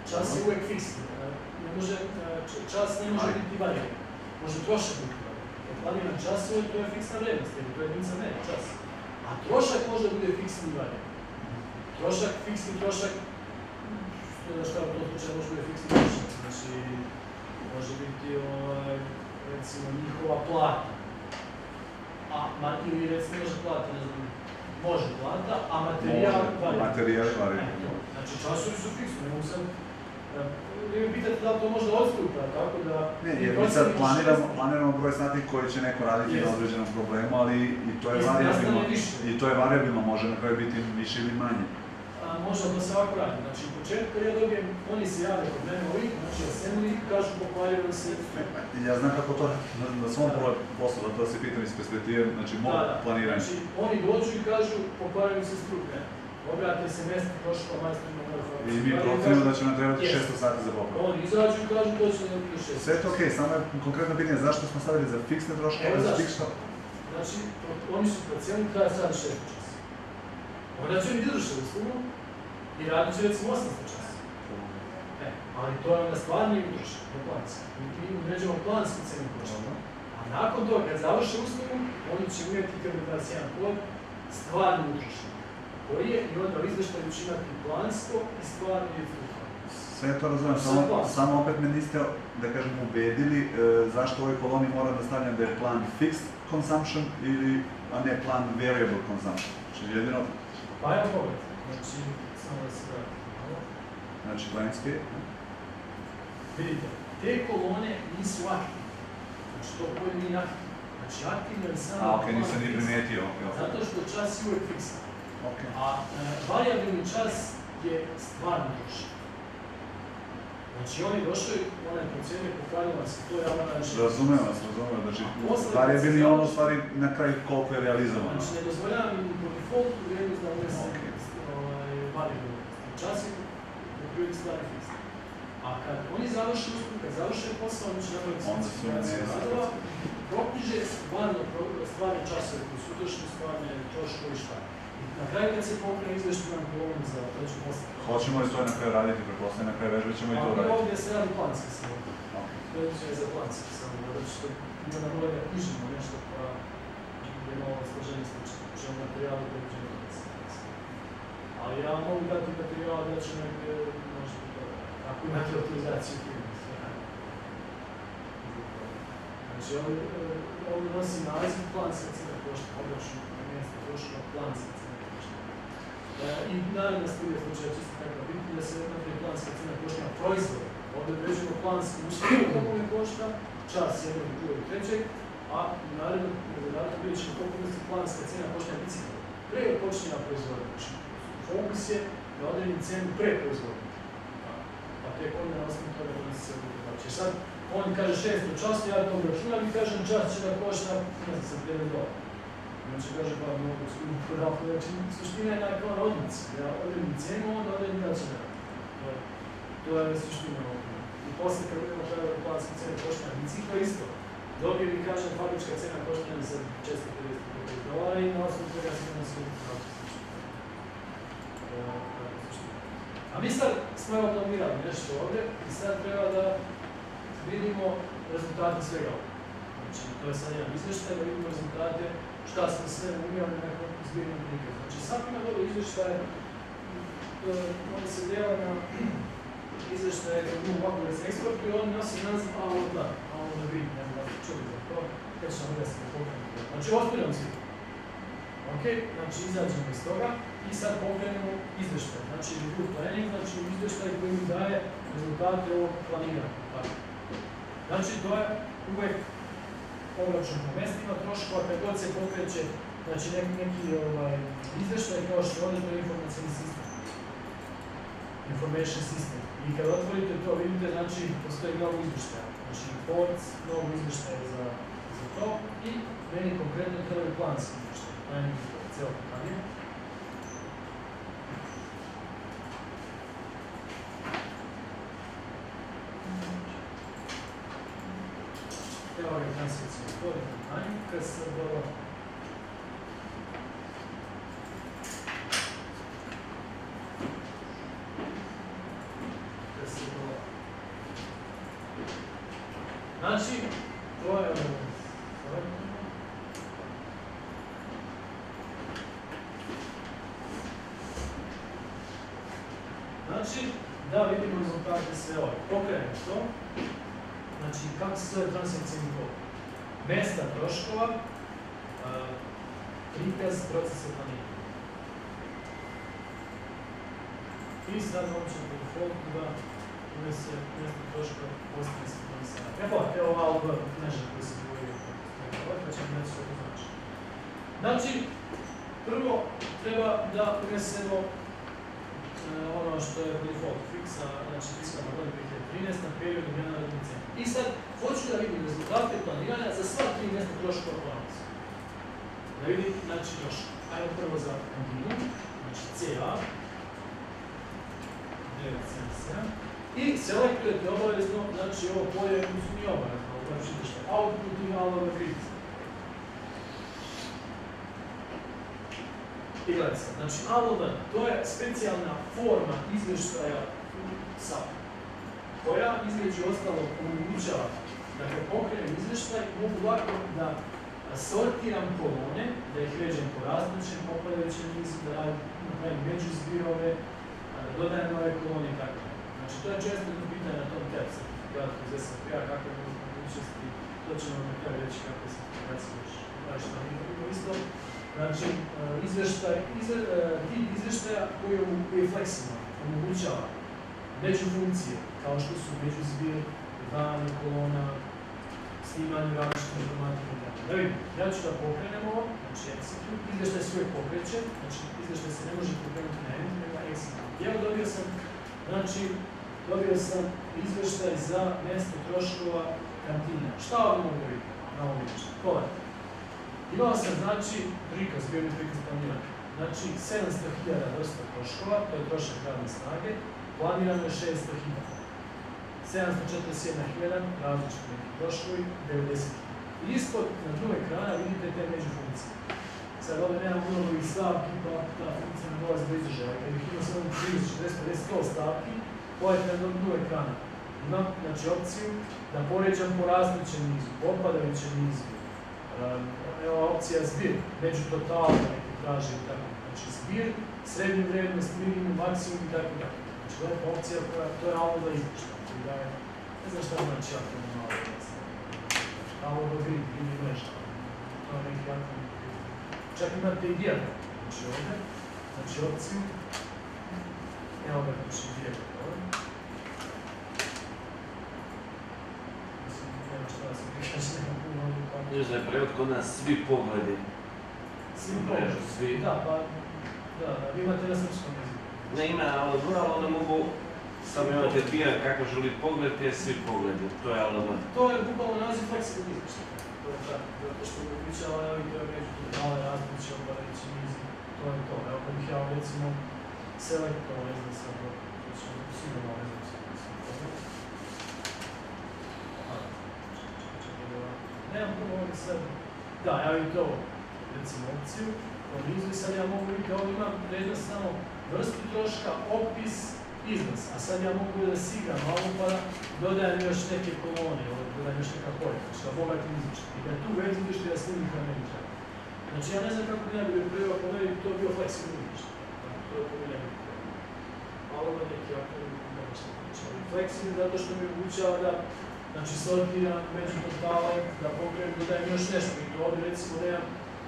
Čas je uvijek fiksni. Čas ne može biti variabilno. Može trošak biti variabilno. Kad planiram časove, to je fiksna vrijednost, jer to je jedinica mene, čas. A trošak može biti fiksni variabilno. Trošak, fiksni trošak, znaš kao to slučaj može biti fiksni trošak. Znači, može biti, recimo, njihova plata. Ili recimo može plata, ne znam, može plata, a materijal variabilno. Materijal variabilno. Znači, časovi su fiksni, ne mogu sad... Vi mi pitate da li to možda odstupa, tako da... Ne, jer mi sad planiramo broj sati koji će neko raditi na određenom problemu, ali i to je variabilno. I to je variabilno, može na kraju biti više ili manje. Može to se ovako radi. Znači, u početku ja dobijem, oni se javljaju kod mene ovih, znači assembly, kažu pokvaljaju se... Ja znam kako to na svom poslu, da to se pitam iz perspektive, znači mog planiranja. Znači, oni dođu i kažu pokvaljaju se struke. Obrate se mjesto troškova majstorima moju fabriku. I mi procenimo da će nam trebati 600 sati za popravku. Oni izađu i kažu to će nam biti 600. Sve je to okej, samo je konkretno pitanje zašto smo stavili za fiksne troškove, za fiksno... Znači, oni su procijenili kada se radi 600 časa. Onda će oni izvršiti uslugu i radit će recimo 800 časa. Ali to je onda stvarni utrošak, ne planski. Mi određujemo planski cijenu troška. A nakon toga, kad završe uslugu, oni će uvijeti kada jedan kod stvarni utrošak. Koji je i onda u izveštaju će imati plansko i stvarni utrošak. Sve to razumijem, samo opet me niste, da kažem, ubedili zašto u ovoj koloni moram da stavljam da je plan fixed consumption a ne plan variable consumption. Znači jedino... Pa evo pogled, znači, samo da se vratim malo. Znači, landscape. Vidite, te kolone nisu aktivne. Znači, to pojde nije aktivno. Znači, aktivno je samo... A, okej, nisam ni primijetio. Zato što čas je uvijek fiksan. Okay. A variabilni čas je stvarni trošak. Znači, on je došao i onaj procjenio pokaljava se, to je ono najviše. Razumem vas, znači, variabilni je ono u stvari na kraju koliko je realizovano. Znači, ne dozvoljavam im po defaultu vrijednost da unesem variabilni čas je po prirodi stvari fiksni. A kad oni završe uslugu, kad završe posao, oni će napraviti specifikaciju radova, proknjiže stvarne časove koji su utrošeni, stvarne troškovi i šta. Na kraju kad se pokrene izvešću nam kolonu za treću poslu. Hoćemo li to na kraju raditi, prepostavljamo na kraju vežbe ćemo i to raditi? Ali ovdje se radi planski samo. To je za planski samo, zato što ima na vrlo da knjižimo nešto pa je malo složeniji slučaj. Čemo materijali predviđeni planski. Ali ja mogu dati materijal da će negdje možete to raditi. Ako imate autorizaciju firme. Znači ovdje nosi naziv planska cijena košta, obračun mjesto troškova planska cijena košta. I naravno studija slučaja čisto tako biti da se napravi planska cijena košta na proizvod. Ovdje određujemo planski uslugu koliko ne košta, čas jednog, drugog i trećeg, a a naredno zadatak vidjet ćemo koliko je planska cijena koštanja bicikla. Pre počinjena proizvodnja. Znači, fokus je da odredim cijenu pre proizvodnje. Pa tek onda na osnovu toga donosi se odluka. Znači, sad on kaže 600 čas, ja to obračunam i kažem čas će da košta, ne znam, sa $9. Znači, kaže pa mogu skupu podavu. Znači, suština je na odluci. Ja odredim cijenu, onda odredim da će da. To je suština ovoga. I poslije kad budemo pravili planske cijene koštanja bicikla isto. Dobije mi kažem fabrička cijena koštanja za $450 i na osnovu toga se donosi odluka. A mi sad smo evo planirali nešto ovdje i sad treba da vidimo rezultate svega ovdje. Znači, to je sad jedan izvještaj, da vidimo rezultate šta smo sve umijeli na nekom zbirnom prikazu. Znači, sad ima dobro izvještaje, oni se djela na izvještaje kad imamo ovako da se eksportuju i oni nosi naziv AOD, AOD, ne znam da ste čuli za to, kad ćemo uvijesti da pokrenemo. Znači, ostavljamo svi. Ok, znači izađemo iz toga i sad pokrenemo izvještaj. Znači, review planning, znači izvještaj koji mi daje rezultate ovog planiranja. Znači, to je uvijek obračun po mestima troškova, kad god se pokreće znači, neki izvještaj kao što ovdje to je informacijni sistem. Information system. I kad otvorite to, vidite, znači, postoji mnogo izvještaja. Znači, reports, mnogo izvještaja za to i meni konkretno to je planski izvještaj. Planning izvještaj, cijelo pitanje. Evo ovaj transakcijni kod, planning, kad se dobro znači, to je znači, da vidimo rezultate sve ove. Pokrenemo to. Znači, kako se zove transakcijni kod? Mesta troškova, prikaz procesa planiranja. I sad on će po defaultu da unese mjesto troškova postane se planiranja. Evo, evo AOB mreža koji se govorio pa ćemo neći što to znači. Znači, prvo treba da unesemo ono što je default fixa, znači fiskalna godina 2013 na periodu nenarodne cijene. I sad, hoću da vidim rezultate planiranja za sva 3 mjesta troškova planaca. Da vidim, znači, troškova. Ajmo prvo za kantinu, znači CA, 977, i selektujete obavezno, znači ovo polje nije obavezno, znači što je output i malo kritica. I gledajte sad, znači ALOD, to je specijalna forma izvještaja u SAP-u, koja između ostalog omogućava da kad pokrenem izvještaj mogu lako da sortiram kolone, da ih ređem po različitim popadajućem nizu, da napravim međuzbirove, da dodajem nove kolone i tako. Znači to je često pitanje na tom TEP certifikatu iz SAP-a, kakve mogućnosti, to ćemo na kraju reći kakve certifikacije još. Znači to nije isto. Znači, tip izvještaja koji je fleksibilan, omogućava međufunkcije, kao što su međuzbir, dodavanje kolona, snimanje različite informatike i tako. Da vidimo, ja ću da pokrenem ovo, znači execute, izvještaj se uvijek pokreće, znači izvještaj se ne može pokrenuti na end, nego execute. Evo dobio sam izvještaj za mjesto troškova kantina. Šta ovdje mogu vidjeti na ovom izvještaju? Pogledajte. Imao sam, znači, zbirni prikaz planiranja. Znači, 700.000 vrsta troškova, to je trošak radne snage, planirano je 600.000. 741.000 različiti neki troškovi, 90.000. I ispod, na dnu ekrana, vidite te međufunkcije. Sad ovdje nemam mnogo ovih stavki, pa ta funkcija ne dolazi do izražaja. Kad bih imao samo 30, 40, 50, 100 stavki, pojete na dnu ekrana. Imam, znači, opciju da poređam po različitem nizu, po opadajućem nizu. Evo opcija zbir, među totalno neki traži i tako. Znači zbir, srednju vrijednost, minimum, maksimum i tako tako. Znači to je opcija koja, to je ALOD izvještaj. Ne znam šta znači ako je malo izvještaj. ALOD grid ili mreža. To je neki jako. Čak imate i dijagram. Znači ovdje, znači opciju. Evo ga, znači dijagram ovdje. Mislim, nema šta da se prikaže, nema puno ovdje pa. Znači da je prevod kod nas svi pogledi. Svi Mrežu, svi. Da, pa, da, vi imate na srpskom jeziku. Ne ima, ali onda mogu samo imate biran kako želi pogled, je svi pogledi. To je alaman. To je bukvalno naziv fleksibilni izvještaj. To je tako, zato što omogućava to je među male različe, obarajući nizi. To je to. Evo kad bih ja recimo selektor, ne znam sad, to ću sigurno ne znam sad. Nemam puno ovdje sad. Da, ja vidite ovo, recimo opciju, nizu i sad ja mogu vidjeti, ovdje imam prednost samo vrstu troška, opis, iznos. A sad ja mogu da si igram malo pa dodajem još neke kolone, dodajem još neka polja, znači da bogatim izvještaj. I da tu vezu izvještaj da snimim kao meni treba. Znači ja ne znam kako bi najbolje prvo po meni to bio fleksibilni izvještaj. To je po meni treba. Malo da neki nešto pričali. Fleksibilni zato što mi omogućava da znači sortiram među portale, da pokrenem, dodajem još nešto. I to ovdje recimo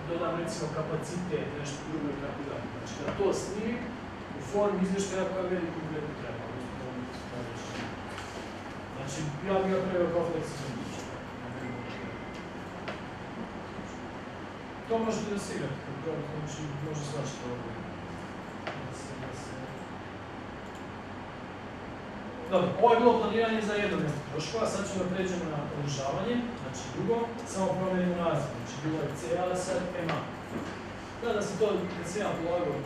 dodam recimo kapacitet, nešto drugo i tako dalje. Znači da to snimim u formi izvještaja koja meni konkretno treba. Znači ja bih ga preveo kao fleksibilni izvještaj. To možete da se igrate, znači može svašta ovdje. Dobro, ovo je bilo planiranje za jednomjesno troškova, sad ćemo pređemo na održavanje, znači drugo, samo promenimo naziv, znači bilo je CA, sad MA. Da se to, kad se ja polagao,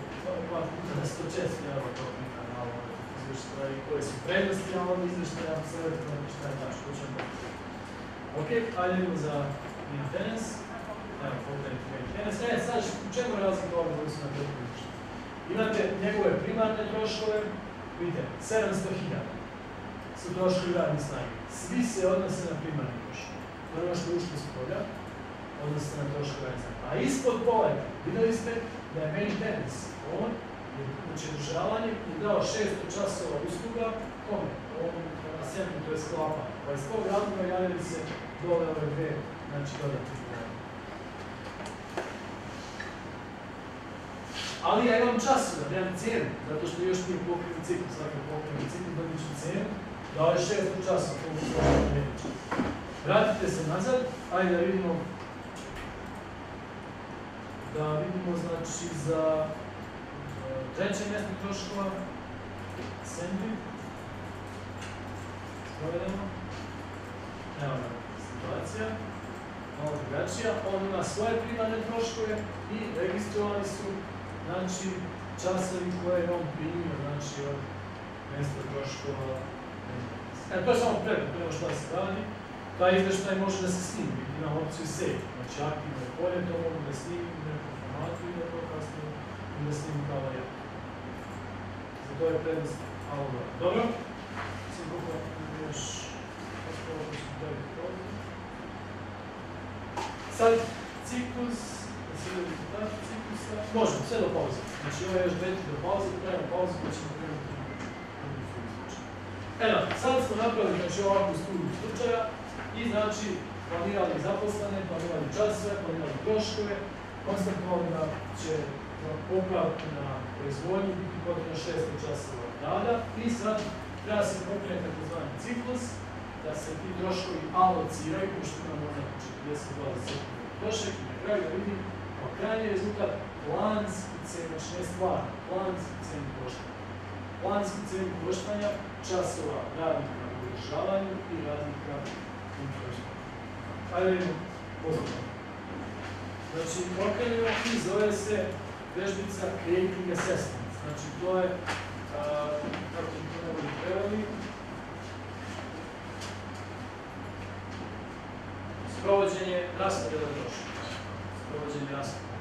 par puta da se to često javlja to pita na ovo izvještaja i koje su prednosti na ovom izvještaja, savjetovanje šta je tačno, to ćemo biti. Ok, ajde idemo za maintenance, evo pogledajte maintenance, sad u čemu je razlika ovdje koji su na prethodnom izvještaju? Imate njegove primarne troškove, vidite, 700.000 su troškovi radne snage. Svi se odnose na primarne troškove. To je ono što je ušlo iz polja, odnose se na troškove radne snage. A ispod polja, vidjeli ste da je maintenance, on, znači održavanje, je dao 600 časova usluga, kome? Ovom asemblu, to je sklapa. Pa iz tog razloga javili se dole ove dve, znači dodatne. Ali ja imam časova, nemam cijenu, zato što još nije pokrenut ciklus, dakle pokrenut ciklus, dobit ću cijenu, dao je 600 časova, koliko košta neće. Vratite se nazad, ajde da vidimo, znači za treće mjesto troškova, assembly, spovedemo, evo ga, situacija, malo drugačija, on ima svoje primarne troškove i registrovani su znači časovi koje je on primio, znači od mjesta troškova. To je samo prema šta se radi. Taj izvještaj može da se snimi, imam opciju save, znači aktivno je polje, to mogu da snimim u nekom formatu i da to kasnije da snimim kao varijant. Za to je prednost Algora. Dobro? Sad koliko još ostalo ću dobiti ovdje. Sad ciklus, da se vidi rezultati ciklusa, možemo sve do pauze. Znači ovo je još deti do pauze, pravimo pauzu pa ćemo krenuti u drugi slučaj. Eno, sad smo napravili znači ovakvu studiju slučaja i znači planirali zaposlene, planirali časove, planirali troškove, konstatovali da će popraviti na proizvodnji biti potrebno 600 časova rada i sad treba se pokrenuti takozvani ciklus, da se ti troškovi alociraju, pošto imamo znači 40-20 trošak i na kraju da vidim kao krajnji rezultat planski cijenu, znači ne stvar, planski cijenu koštanja. Planski cijenu koštanja časova radnika u održavanju i radnika u troškanju. Ajde vidimo pozorno. Znači, okrenimo i zove se vežbica Creating Assessment. Znači, to je, kako bi to mogli preveli, sprovođenje raspodjela troškova. Sprovođenje raspodjela.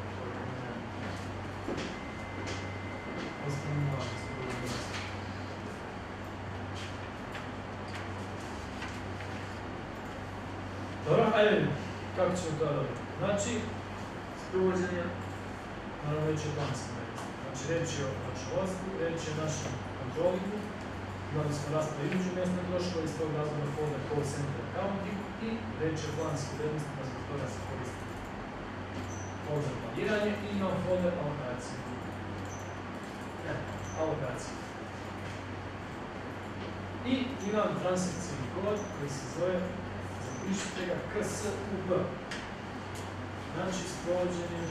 Dobro, ajde vidimo kako ćemo to raditi. Znači, sprovođenje, naravno reći o planskom redu. Znači, reći o računovodstvu, reći o našem kontrolingu, imali smo raspodjelu između mjesta troškova iz tog razloga folder call center accounting i reći o planskim rednostima, zbog toga se koristi folder planiranje i imam folder alokacije. Alokacije. I imam transakcijni kod koji se zove, zapišite ga KSUB. znači sprovođenje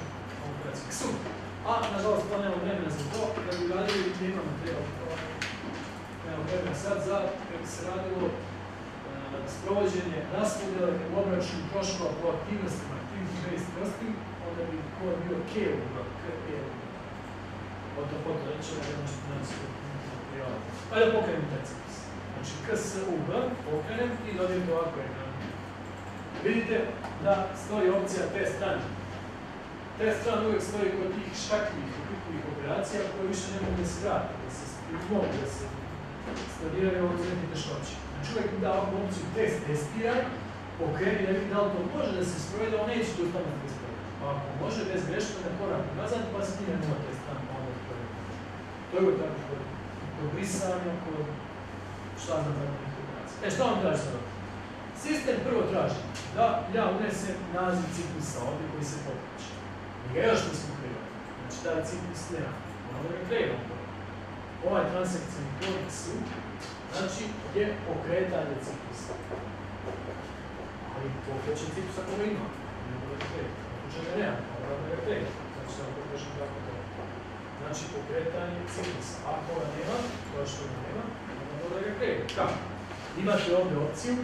operacije. KSU. A, nažalost, to nemamo vremena za to, da bi radili nemamo vremena sad za, kako se radilo, sprovođenje raspodjele u obračunu troškova po aktivnostima, activity-based costing, onda bi kod bio KEU, foto reći, da je nešto financijsko materijala. Ajde da pokrenem taj ciklus. Znači, KSUB, pokrenem i dobijem to ovako ekran. Vidite da stoji opcija te strane. Te strane uvijek stoji kod tih štakljivih i klikljivih operacija koje više ne mogu da se vrati, da se mogu da se stadiraju ovo uzeti teškoće. Znači uvijek da ovakvu opciju test testiraj, pokreni da vidi da li to može da se sprovede, on neće to tamo da se sprovede. Pa ako može, bez greška na korak nazad, pa se nije nula te strane, pa onda to je. To je uvijek tako kod brisanja, kod šta znam takvih operacija. Šta vam traži sad? Sistem prvo traži da ja unesem naziv ciklusa ovdje koji se pokreće. I ga još nismo kreirali. Znači taj ciklus nema. Ono da ga kreiramo. Ovaj transakcijni kod KSU znači je pokretanje ciklusa. Ali pokreće ciklus ako ga ima. Ne da ga kreira. Ako će ga nema, onda da ga kreira. Znači da pokrećem kako to. Znači pokretanje ciklusa. Ako ga nema, to što ga nema, onda da ga kreira. Kako? Imate ovdje opciju.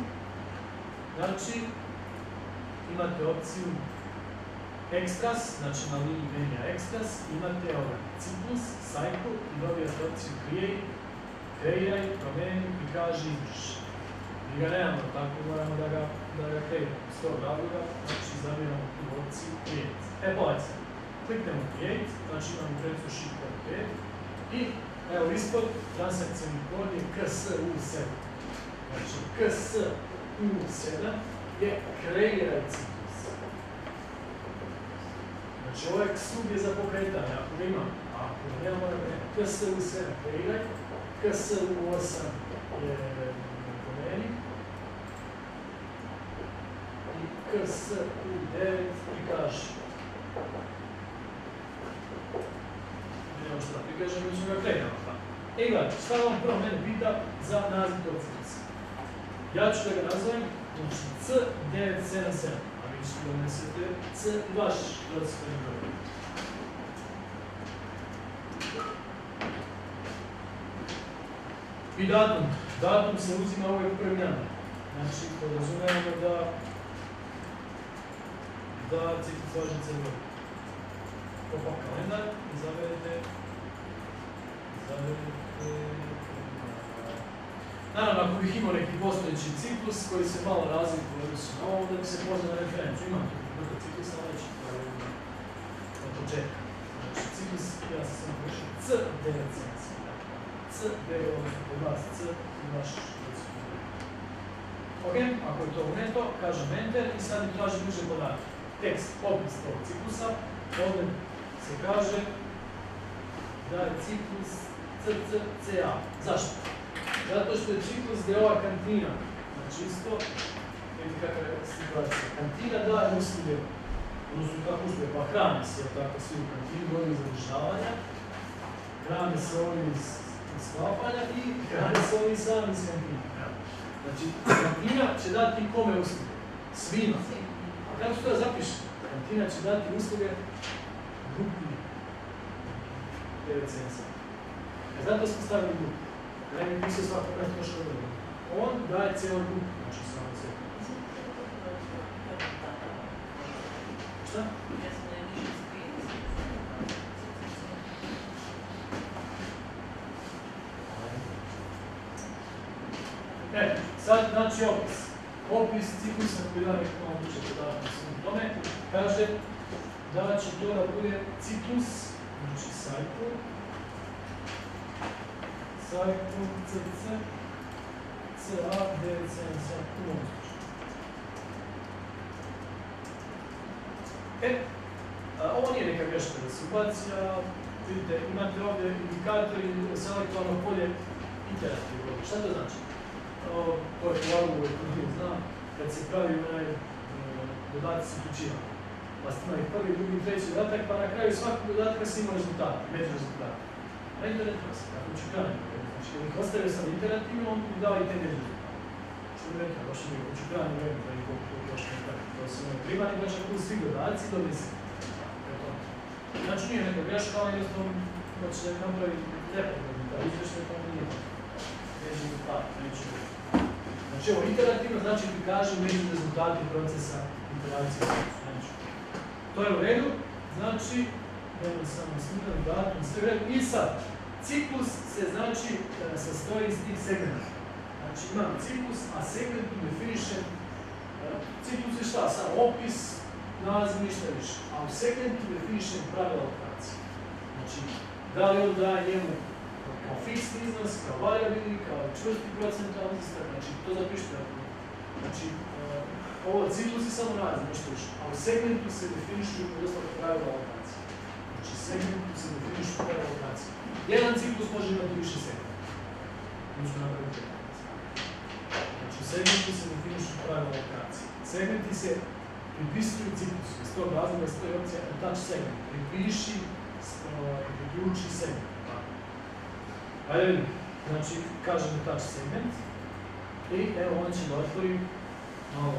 Znači, imate opciju Extras, znači na liniji menija Extras, imate ovaj ciklus, cycle i dobijate opciju Create, kreiraj, promeni, prikaži, izvrši. Mi ga nemamo, tako moramo da ga kreiramo. S tog razloga, znači zabiramo tu opciju Create. Pogledajte se, kliknemo Create, znači imamo predsu Shift Create i evo ispod transakcijni kod je KSU7. Znači KSU7 je kreiraj ciklus. Znači ovaj KSUB je za pokretanje, ako ga imamo, a ako ga nemamo, KSU7 kreiraj, KSU8 je promeni i KSU9 prikaži. Nemamo šta prikaže, mi ćemo ga kreiramo. E gledajte, šta vam prvo mene pita za naziv tog ciklusa? Ja ću da ga nazovem, znači C977, a vi ćete da unesete C i vaš roditelj broj. I datum. Datum se uzima uvijek prvi januar. Znači, podrazumijemo da ciklus važi cijel godin. Popa kalendar i zavedete naravno, ako bih imao neki postojeći ciklus koji se malo razlikuje u odnosu na ovo, da bi se pozvao na referencu. Imam tu vrlo ciklus, ali neću to od početka. Znači, ciklus, ja sam samo prišao C977. C9, odnosno kod vas C i vaš recimo. Ok, ako je to uneto, kažem Enter i sad mi traži duže podatke. Tekst, opis tog ciklusa, ovdje se kaže da je ciklus CCCA. Zašto? Zato što je ciklus gdje je ova kantina, znači isto, vidite kakva je situacija. Kantina daje usluge, odnosno kako usluge, pa hrane se, tako svi u kantini, ovdje iz zadržavanja, hrane se ovdje iz sklapanja i hrane se ovdje sami iz kantina. Znači, kantina će dati kome usluge? Svima. A kako se to zapiše? Kantina će dati usluge grupi PVCS. Zato smo stavili grupu. Da ne bi pisao svako nešto što je dobro. On daje cijelu grupu, znači samo cijelu. Šta? Sad znači opis. Opis ciklusa koji da nekako malo više podavati svojom tome, kaže da će to da bude ciklus, znači cycle, CC, CA, 977 u ovom slučaju. Ovo nije neka greška da se ubaci, vidite, imate ovdje indikator i selektovano polje iterativno. Šta to znači? To je hvala koji zna, kad se pravi onaj dodatak se uključiva. Pa ste imali prvi, drugi, treći dodatak, pa na kraju svakog dodatka se ima rezultat, među rezultata. Na internetu se, kako ću krajnje. Znači, kad ih ostavio sam iterativno, on mi dao i te među rezultate. neki, baš je u krajnjem vremenu, da je koliko to košta i tako. To su ono primani, znači ako svi dodaci do 10. Znači nije neka greška, ali jednostavno hoće da napravi nepotrebno, da izveštaj to nije. Neće mi tako, neće mi. Znači ovo iterativno znači ti kažem među rezultati procesa interakcije. Znači, to je u redu, znači, idemo samo snimati, datum, sve u redu. I sad, ciklus se znači sastoji iz tih segmenta. Znači imam ciklus, a segmentu definišem, ciklus je šta? Sam opis, naziv, ništa više. A u segmentu definišem pravila lokacije. Znači, da li on daje njemu kao fiksni iznos, kao variabilni, kao čvrsti procentualni iznos, znači to zapišite. Znači, ovo ciklus je samo naziv, ništa više. A u segmentu se definišu jednostavno pravila lokacije. Znači, segmentu se definišu pravila lokacije. Jedan ciklus može imati više segmenta. Mi ćemo napraviti to. Znači, u segmentu se definišu pravila lokacije. Segmenti se pripisuju ciklusu. Iz tog razloga stoji opcija attach segment. Pripiši, priključi segment. Ajde vidim. Znači, kažem attach segment. I evo on će da otvori malo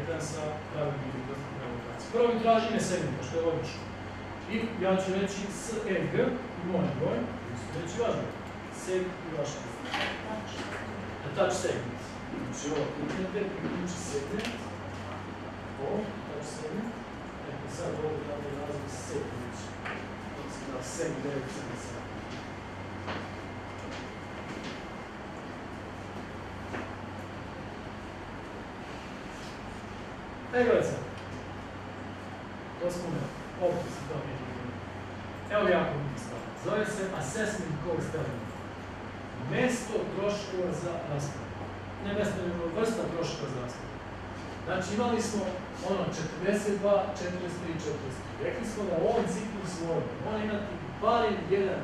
ekran sa pravilnim lokacijom. Prvo mi traži ime segmenta, što je logično. I ja ću reći SEG i moj broj, reći vaš broj. SEG i vaš broj. Attach segment. Znači ovo kliknete, priključi segment. Ovo, attach segment. Eto sad ovo tamo je naziv SEG. Znači da SEG 977. Gledaj sad. To smo imali. Ovdje se to nije. Evo jako bitno stvar. Zove se assessment cost element. Mesto troškova za raspored. Ne mesto, nego vrsta troškova za raspored. Znači imali smo ono 42, 43, 43. Rekli smo da u ovom ciklusu ovdje mora imati barem jedan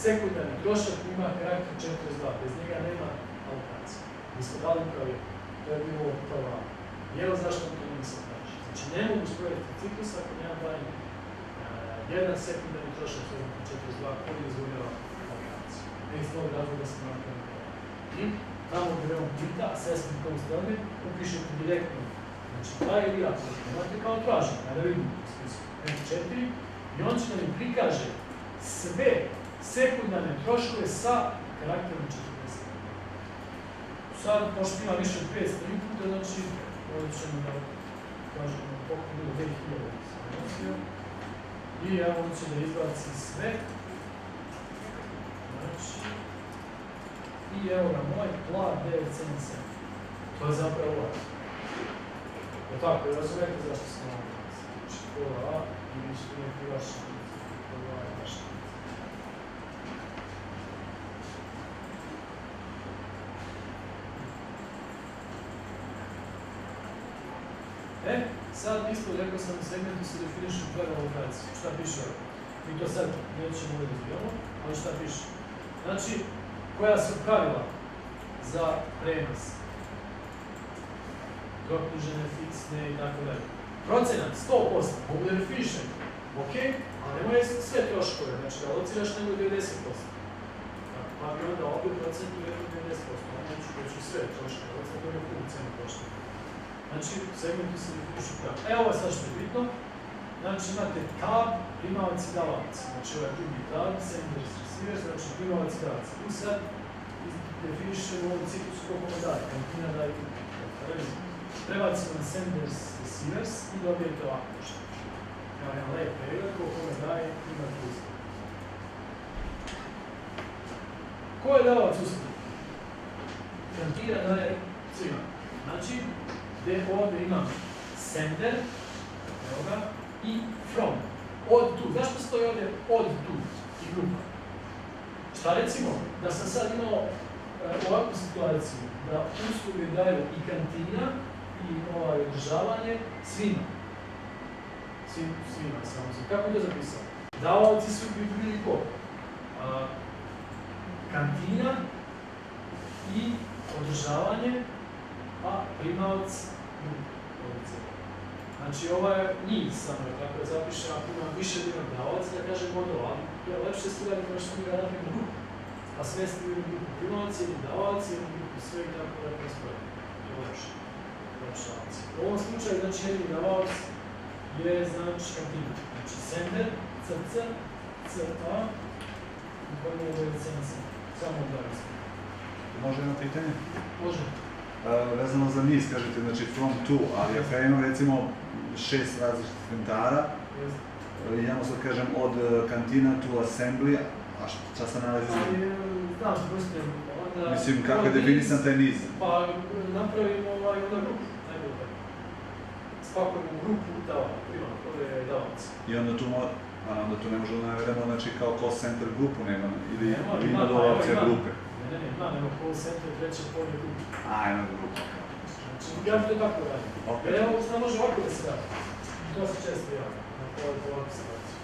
sekundarni trošak koji ima karakter 42. Bez njega nema alokacije. Mi smo dali upravo. To je bilo prva. Evo zašto to nisam traži. Znači ne mogu sprovjeti ciklus ako nema barem jedan sekundarni trošak 42 koji izvoljava alokaciju. Ne iz tog razloga sam napravio to. I tamo gdje on pita assessment cost element, upišete direktno. Znači taj ili ako imate kao tražen, da vidimo u spisku F4 i on će da mi prikaže sve sekundarne troškove sa karakterom 40. Sad, pošto ima više od 500 inputa, znači ovdje ćemo da kažemo koliko bilo 2000 sam nosio. I evo on će da izbaci sve. Znači, i evo ga moj plat 977. To je zapravo ovo. O tako, jer razumete zašto sam ovo gledali. Znači, pola A i više neki vaš šanic. Pola A je vaš šanic. Sad isto rekao sam u segmentu se definišu pravila lokacije. Šta piše ovdje? Mi to sad nećemo ovdje razvijamo, ali šta piše? Znači, koja su pravila za prenos? Proknjižene, fiksne i tako dalje. Procenat 100%, mogu da definišem, ok, ali nemoj sve troškove, znači da alociraš nego 90%. Pa bi onda ovdje u procentu rekao 90%, onda ću sve troškove, procentu je punu cenu košta. Znači, u segmentu se definišu pravila. Evo je sad što je bitno. Znači, imate tab, primavac i davalac. Znači, ovaj drugi tab, senders, receivers, znači primavac i davalac. Tu sad definišemo u ovom ciklusu koliko me daje. Kantina daje tu. Prebacimo na senders, receivers i dobijete ovako nešto. Evo jedan lep pregled koliko me daje, ima tu uslugu. Ko je davalac uslugu? Kantina daje svima. Znači, gdje ovdje imam sender, evo ga, i from, od tu. Zašto stoji ovdje od tu i grupa? Šta recimo, da sam sad imao ovakvu situaciju, da usluge daju i kantina i održavanje svima. Svima, samo sam. Kako je to zapisao? Davaoci su bili ko? Kantina i održavanje, a primavac grupa. Znači ovo je niz samo, tako da zapišem ako imam više od jednog davaoca, da kažem model, ali to je lepše stvari kao što mi ga napravimo grupu. a smjestiti u grupu primalaca ili davaoca ili grupu sveg tako da rasporedi. To je lepša opcija. U ovom slučaju, znači, jedini davalac je, znači, kantina. Znači, sender, crca, crta, i pojmo ovo je cena sender. Samo odavljamo. Može jedno pitanje? Može. Vezano za niz, kažete, znači from to, ali ako ja imam recimo 6 različitih centara, imamo sad kažem od kantina to assembly, a šta se nalazi za? Znam, pustim, onda... Mislim, kako je definisan taj niz? Pa napravimo onda grupu, najbolje tako. Spakujemo grupu prima, to je davalac. I onda tu ne možemo da navedemo, znači kao call center grupu nema, ili ima do opcija grupe? Ne, nego call center treće polje grupe. Jedna grupa. Znači, ja to tako radim. Jer evo, šta može ovako da se radi? To se često javlja, na ovakvu situaciju.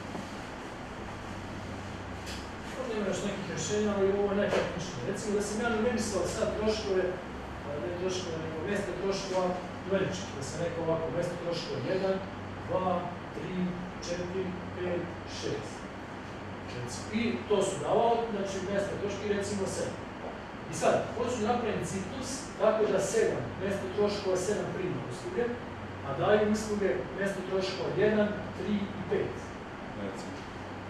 Ovdje ima još nekih rješenja, ali ovo je najpraktičnije. Recimo da sam ja namemisao sad troškove, ne troškove, nego mjesta troškova veljički. Da sam rekao ovako, mjesta troškova 1, 2, 3, 4, 5, 6. I to su davao, znači mjesta troškova recimo 7. I sad, hoću napraviti ciklus tako da 7 mjesto troškova 7 prima usluge, a daju usluge mjesto troškova 1, 3 i 5.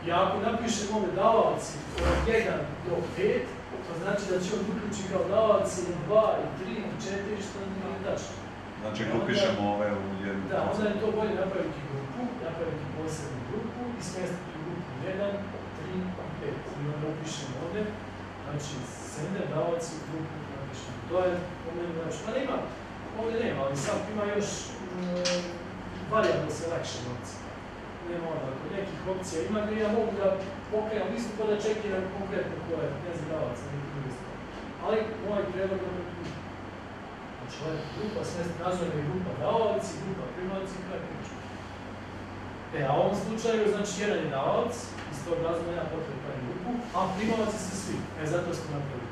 I ako napišem ove davalci od 1 do 5, to znači da će on uključiti kao davalci 2 i 3 i 4, što nije tačno. Znači grupišemo ove u jednu. Da, onda je to bolje napraviti grupu, napraviti posebnu grupu i smjestiti u grupu 1, 3 i 5. I onda upišemo ovdje, znači sender, davalci, grupu, napišemo. To je po meni znači, pa nema, ovdje nema, ali sad ima još variable selection opcija. Nema onda, kod nekih opcija ima gdje ja mogu da pokrenem listu pa da čekiram konkretno ko je, ne znam, davac na nekim listu. Ali moj predlog je tu. Znači, ovo je grupa, nazovem je grupa davalac i grupa primalac i kraj priča. A u ovom slučaju, znači, jedan je davalac, iz tog razloga nema potrebe pravim grupu, a primalaci su svi. Zato smo napravili.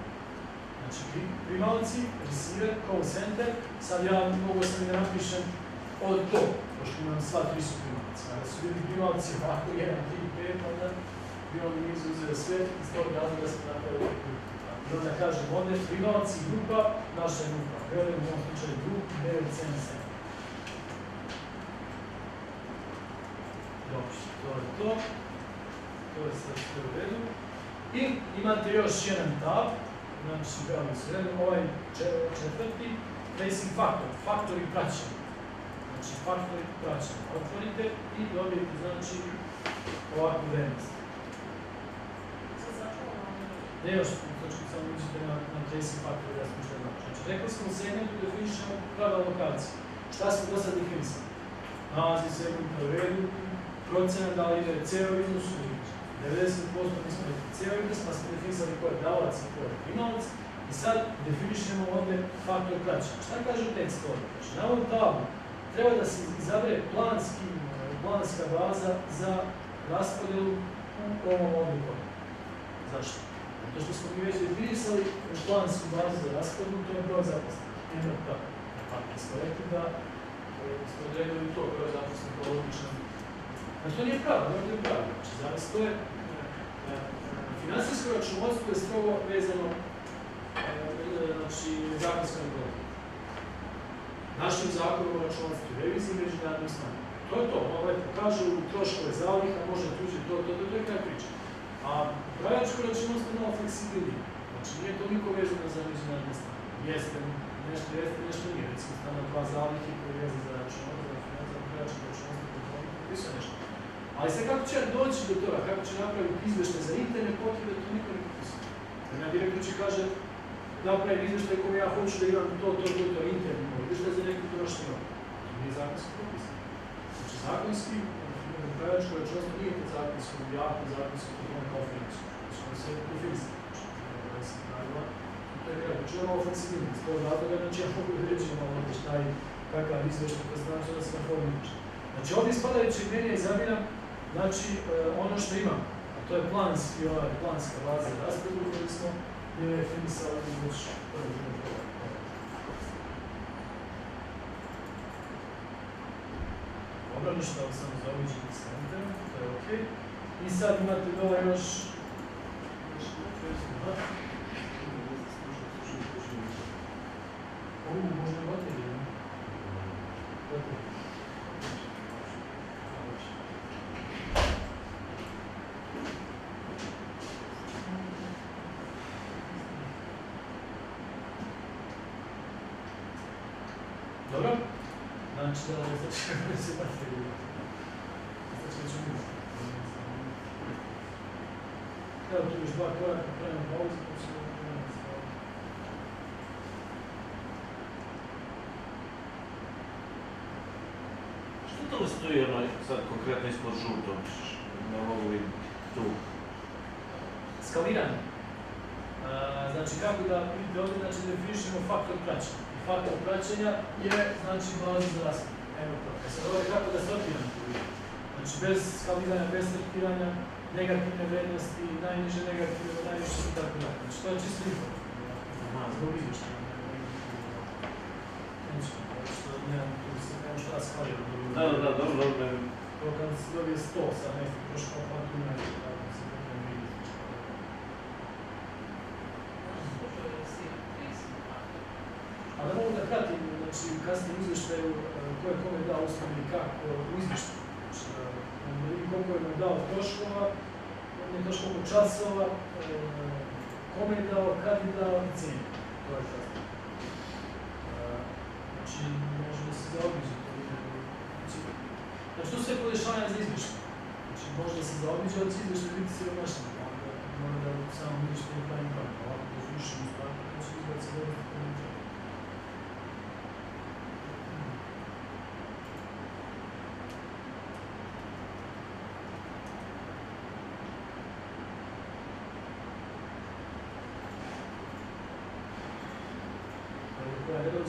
Znači, primalci, receiver, call center, sad ja mogu sam i da napišem od to, pošto imam sva 3 su primalci. Kada su bili primalci ovako 1, 3, 5, onda bi oni nisu uzeli sve, iz tog razloga smo napravili grupu. I onda kažem, ovdje primalci, grupa, naša je grupa. Velim u ovom slučaju grup, 9, 7, 7. Dobro, to je to. To je sad sve u redu. I imate još jedan tab, znači veoma su redom, ovaj četvrti, tracing factor, faktori praćenja. Znači faktori praćenja. Otvorite i dobijete, znači, ovakvu vrednost. Ne još, znači samo vidite na tracing factor, da smo što znači. Znači, rekli smo u segmentu definišemo prava lokacije. Šta smo do sad definisali? Nalazi segmenta u redu, procena da li ide ceo iznos u 90% mi smo rekli cijeli iznos, pa smo definisali ko je davalac i ko je primalac i sad definišemo ovdje faktor praćenja. Šta kaže tekst ovdje? Znači, na ovom tablu treba da se izabere planska baza za raspodjelu u ovom obliku. Zašto? Zato što smo mi već definisali plansku bazu za raspodjelu, to je broj zaposlenih. Jedno tako. Ako smo rekli da smo odredili to broj zaposlenih kao logičan. Znači, to nije pravno, to je pravno. Znači, zavis to je finansijsko računovodstvo je strogo vezano zakonskom regulativom. Našim zakonom o računovodstvu i reviziji međunarodnim snagama. To je to. Kažu troškove zaliha, može tužiti to je kraj priča. A upravljačko računovodstvo je malo fleksibilnije. Znači, nije toliko vezano za međunarodne snage. Jeste, nešto nije. Recimo, standard 2 zalihe koji je vezan za računovodstvo, za upravljačko računovodstvo, piše nešto. Ali sad kako će doći do toga, kako će napraviti izveštaj za interne potrebe, to niko ne propisuje. Jer direktor će kaže, napravim izveštaj kome ja hoću da imam to, interni moj izveštaj za neki trošni rok. To nije zakonski propisano. Znači zakonski, upravljačko računovodstvo nije kod zakonskog, jako zakonskog, kao financijsko. Znači ono se definisano. To je kraj. Znači ono ovo fleksibilnost. To je razloga, znači ja mogu da reći malo šta je kakav izveštaj, to znači da se na formu ništa. Znači ovdje spadajući imenja izabiram, znači ono što imam, a to je planska baza za raspodjelu koju smo definisali već prvi život. Dobro, ništa samo za obični center, to je ok. I sad imate dole još Možda i baterije. Dobro? Znači da se baterije. Evo tu još 2 koraka, pravimo pauzu, pa ćemo krenuti s ovim. Što to stoji sad konkretno ispod žutog? Ne mogu vidjeti tu. Skaliranje. Znači kako da vidite ovdje, znači definišemo faktor praćenja. I faktor praćenja je znači baza za raspad. Evo to. Sad ovdje kako da sortiramo tu vidim. Znači bez skaliranja, bez sortiranja, negativne vrednosti, najniže negativne, najviše i tako dalje. Znači to je čisto informativno. Zbog izvještaja. Nećemo, što nemam tu se kao šta skaliramo. Da, dobro. To kad se dobije 100 sa nekih troškova, pa tu nešto tako se ne vidi. A da mogu da pratim, znači kasnije u izvještaju ko je kome dao usluge i kako u izvještaju. Znači da vidim koliko je nam dao troškova, koliko časova, kome je dao, kad je dao i cijenu. To je kasnije. Znači može da se zaobiđe to. Znači to sve je podešavanje za izvještaj. Znači možda se zaobiđe od izvještaj biti siromašniji, pa onda mora da samo izvještaj ne pravim kako. Ovako da zvišimo stvarno, to će izgledati se dobro komentar.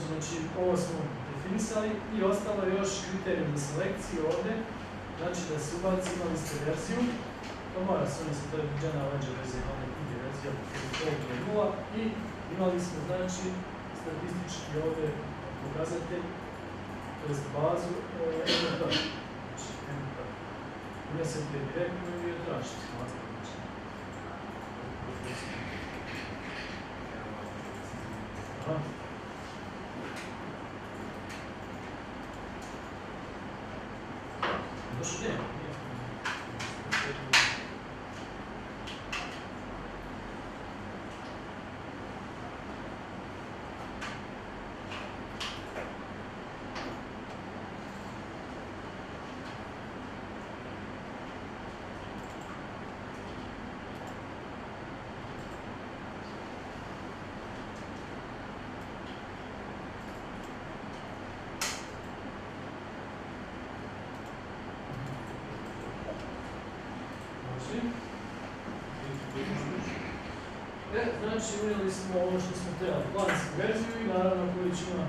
Znači, ovo smo definisali i ostalo je još kriterijum za selekciju ovdje. Znači da se ubaci, imali ste verziju, to mora se ono se to je general ledger verzija, imali druge verzije, to je 0 i imali smo znači statistički ovdje pokazatelj, to je bazu MPP. Znači MPP. Unesete direktno i je tražite. Aha. Došli dnevno. Znači, unijeli smo ono što smo trebali, plansku verziju i naravno količina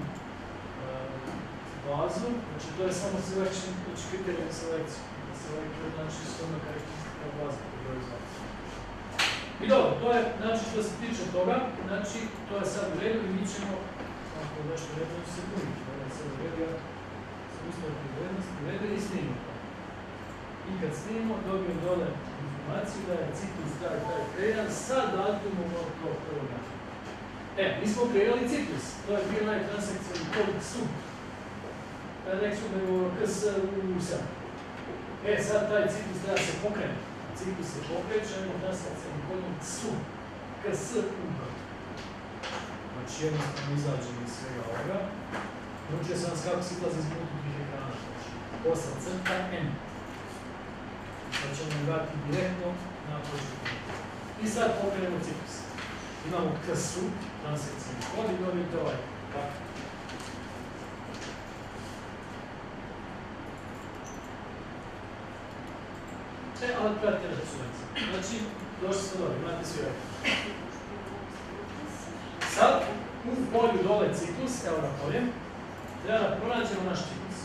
bazu, znači to je samo selection, znači kriterij selekciju. Selektor znači shodna karakteristika baza po broju zapisnika. I dobro, to je, znači što se tiče toga, znači to je sad u redu i mi ćemo, ako nešto redno se buditi, ovo je sad u redu, ja sam ustaviti vrednosti, u redu i snimimo to. I kad snimimo, dobijem dole informaciju da je ciklus taj kreiran sa datumom od tog prvog dana. Mi smo kreirali ciklus, to je bio transakcijni kod sub. Rekli smo da je KS u 7. Sad taj ciklus treba se pokrenuti. Ciklus se pokreće, imamo transakcijni kodom sub. KS u. Znači jednostavno izađemo iz svega ovoga. Naučio sam vas kako se izlazi iz multiplih ekrana. Posad crta N. Sad ćemo dati direktno na početku. I sad pokrenemo ciklus. Imamo KS-u, transakcijni kod i dobijete ovaj paket. Ali pratite da su lekcije. Znači, došli smo dobro, imate svi rekli. Sad, u polju dole ciklus, evo na polje, treba da pronađemo naš ciklus.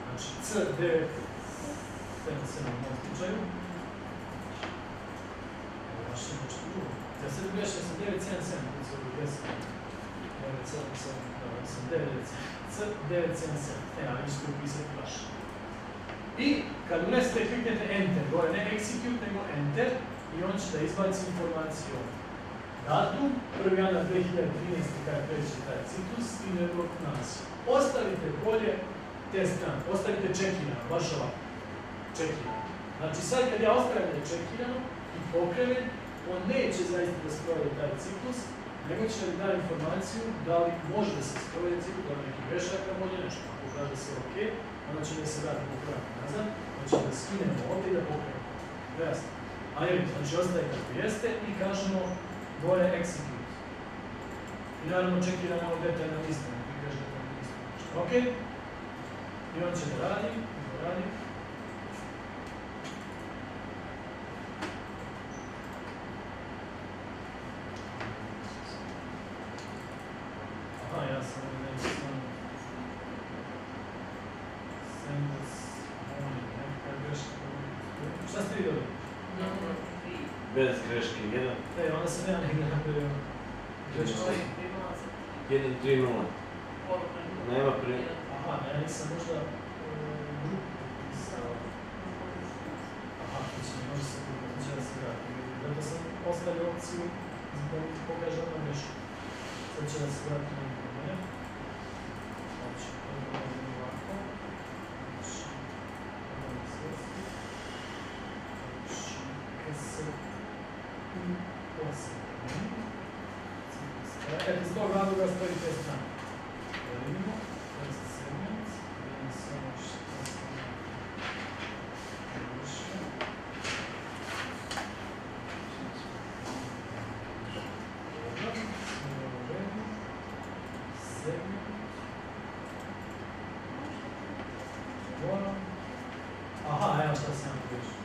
Znači, C9, 7 u ovom slučaju. Evo baš je nešto drugo. Ja sad grešam sa 977, koji se ovdje gresam. 977. Ali ćete upisati baš. I kad unesete, kliknete Enter, gore ne Execute, nego Enter, i on će da izbaci informaciju datum, 1. januar 2013. kada kreće taj ciklus i njegov naziv. Ostavite bolje te strane, ostavite čekirano, baš ovako, čekirano. Znači sad kad ja ostavim da je čekirano i pokrenem, on neće zaista da sproje taj ciklus, nego će da da informaciju da li može da se sproje ciklus, da li neki grešaka može nešto. Ako kaže da se ok, onda će da se vrati korak nazad, znači da skinemo ovdje i da pokrenemo. Jasno. Ali znači ostaje kako jeste i kažemo gore execute. I naravno čekiramo ovo detaljno listu, ne kaže da to listu. Ok? I on će da radi, Aha, ja sam ovdje Senders, neka greška. Šta ste vidjeli? Bez greške, 1. Onda sam ja negdje napravio greška. 1.3.0. Nema prije. Aha, ja nisam možda grupu pisao. Aha, može se da se vrati. Zato sam ostavio opciju da mi pokaže ona grešku. Sad će da se vrati na problem. Znači, ovo je ovako. Znači, ovo je svesti. Znači, kad se eto, iz tog razloga stoji te strane. Da vidimo, to je segment, vidimo samo što sam završio. Dobro, sve je u redu. Segment. Dobro. Aha, evo šta sam ja pogrešio.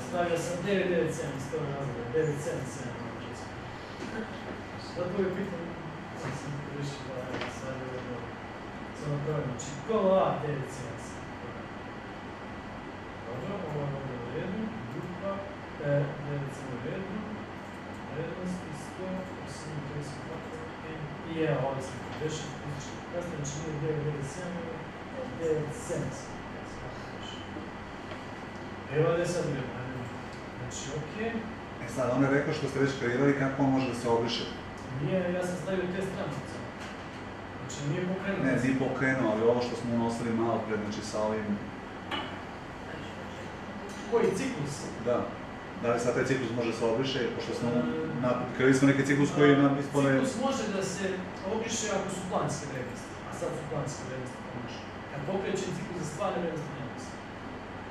Stavio sam 997 iz tog razloga, 977. Zato je pitanje, sam pogrešio da je sad je ovo samo pravim. Znači, kola 977. Dobro, ovo je ovdje u redu, grupa, 9 u redu, rednost i 100, 8, i evo, ovdje sam pogrešio, kasnije znači nije 997, nego 977. Evo ovdje sad vidimo, znači okej. Sad, on je rekao što ste već kreirali, kako on može da se obriše? Nije, ja sam stavio te stranice. Znači nije pokrenuo. Ne, nije pokrenuo, ali ovo što smo unosili malo pred, znači sa ovim... Koji ciklus? Da. Da li sad taj ciklus može da se obriše, pošto smo kreirali smo neki ciklus koji nam ispode... Ciklus može da se obriše ako su planske vrednosti, a sad su planske vrednosti pomože. Kad pokrećem ciklus za stvarne vrednosti ne može.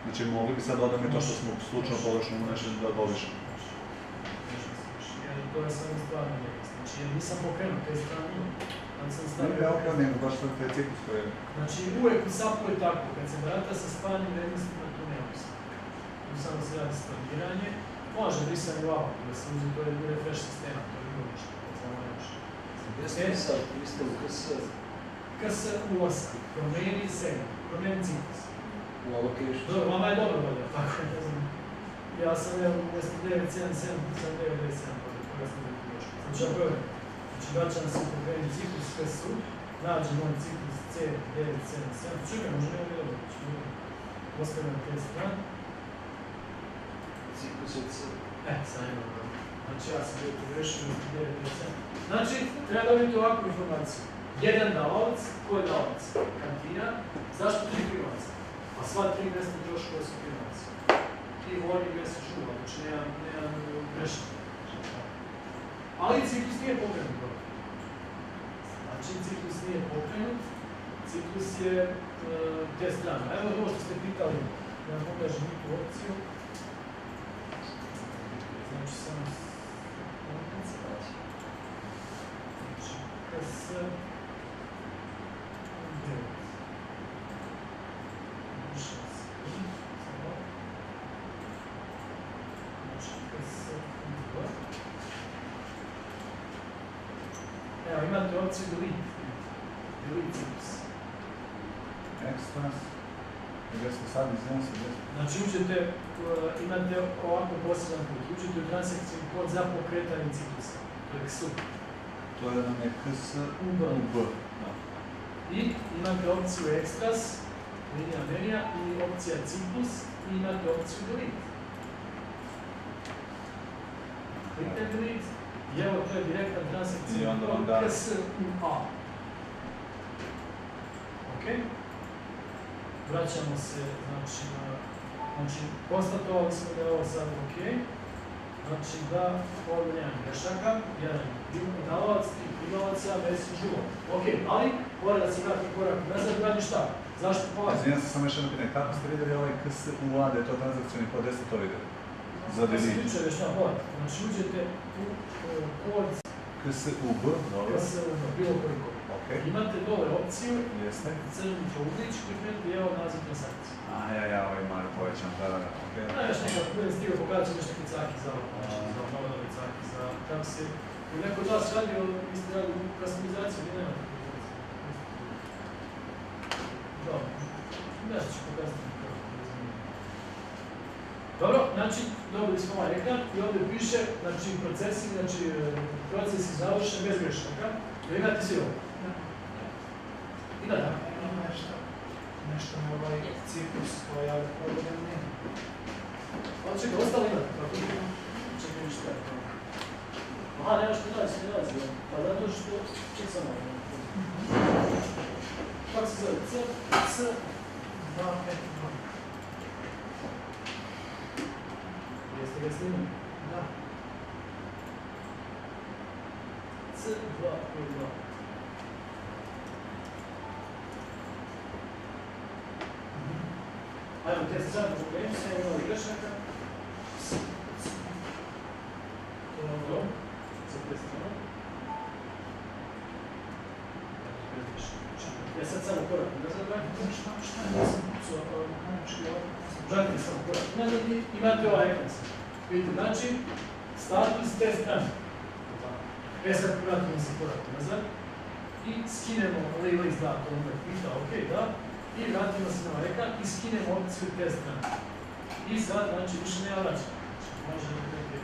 Znači mogli bi sad dodati to što smo slučajno pogrešno nešto da obrišemo. To je samo stvarna vrednost. Znači, jer nisam pokrenuo te strane, ali sam stavio... Ne, opet nego, baš sad taj ciklus koji je... Znači, uvek u SAP-u je tako, kad se vrata sa stvarnim vrednostima, to ne opisano. Tu samo se radi storniranje. Može brisanje u auto, da se uzi, to je refresh sistema, to je bilo ništa, kad samo nešto. Gdje ste pisali, vi ste u KS? KS u 8, promijeni segment, promijeni ciklus. U allocation? Dobro, vama je dobro valjda, tako je, ne znam. Ja sam je umjesto 977, sam 997. Znači, ako je, znači vraćam se u pokrenju ciklus KS-u, nađem moj ciklus C977, čekaj, možda ne ovdje dobro, znači postavljam te strane. Ciklus je C. Sad imam dobro. Znači, ja sam bio pogrešio 997. Znači, treba dobiti ovakvu informaciju. Jedan davalac, ko je davalac? Kantina. Zašto 3 primalaca? A sva 3 mjesta troškova su primalaca. I volim mjesto čuva, znači nemam grešaka. Ali ciklus nije pokrenut. Znači, ciklus nije pokrenut, ciklus je te strane. Evo ovo što ste pitali, da vam pokažem i tu opciju. Znači, samo znači, KS 9. Evo, imate opciju delete. Delete ciklus. Extras. Gdje smo sad, izvijem se, gdje smo? Znači, imate ovako poseban put. Uđete u transakcijni kod za pokretanje ciklusa. To je KSU. To je nam je KS UB. UB. I imate opciju Extras, linija menija, i opcija ciklus, i imate opciju delete. Click and read, i evo to je direktna I transakcija onda vam da- KSUA. Ok? Vraćamo se, znači, konstatovali smo da je ovo sad ok. Znači da ovdje nemam grešaka, jedan dalovac i primalaca message ulo. Ok, ali mora da se vrati korak nazad, radi šta? Zašto polazi? Izvijem se samo još jedno pitanje, kako ste vidjeli ovaj KSUA da je to transakcijni kod, gdje ste to vidjeli? Za Da se delete. ključe već na bolje. Znači uđete u kod KSUB, dobro. KSUB, bilo koji kod. Ok, Imate dole opciju, jeste. crni trouglić, kliknete i evo naziv transakcije. Ovaj mali povećan, da, ok. Još nekako budem stigao pokazat ću nešto caki za ovo, znači za novodove caki, za kako se... I neko od vas radi, vi ste radili customizaciju, vi nemate customizaciju. Dobro, nešto ću pokazati kako je zanimljivo. Dobro, znači dobili smo ovaj ekran i ovdje piše, znači procesi, znači proces je završen bez grešaka. Da imate svi ovo. I da, da. Nešto mi ovaj ciklus koji ja problem nema. Ali čekaj, ostalo imate, kako je? Čekaj, šta je to? Aha, nema što ne razi, pa zato što... Ček samo. Kako se zove? C, 2, 5, 2. jeste ga snimali? Da. C, 2, 5, 2. Ajmo, te sad pokrenuti, sve imali grešaka. Dobro. Sad prestano. Ja sad samo korak nazad vratite. Šta je nisam pucao, mechanički ovdje. Vratite samo korak nazad i imate ovaj ekran sad. Vidite, znači, status te strane. E sad vratimo se korak nazad i skinemo list da, to onda pita, ok, da. I vratimo se na ovaj ekran i skinemo opciju te strane. I sad, znači, više nema vraćanja. Znači, možemo neke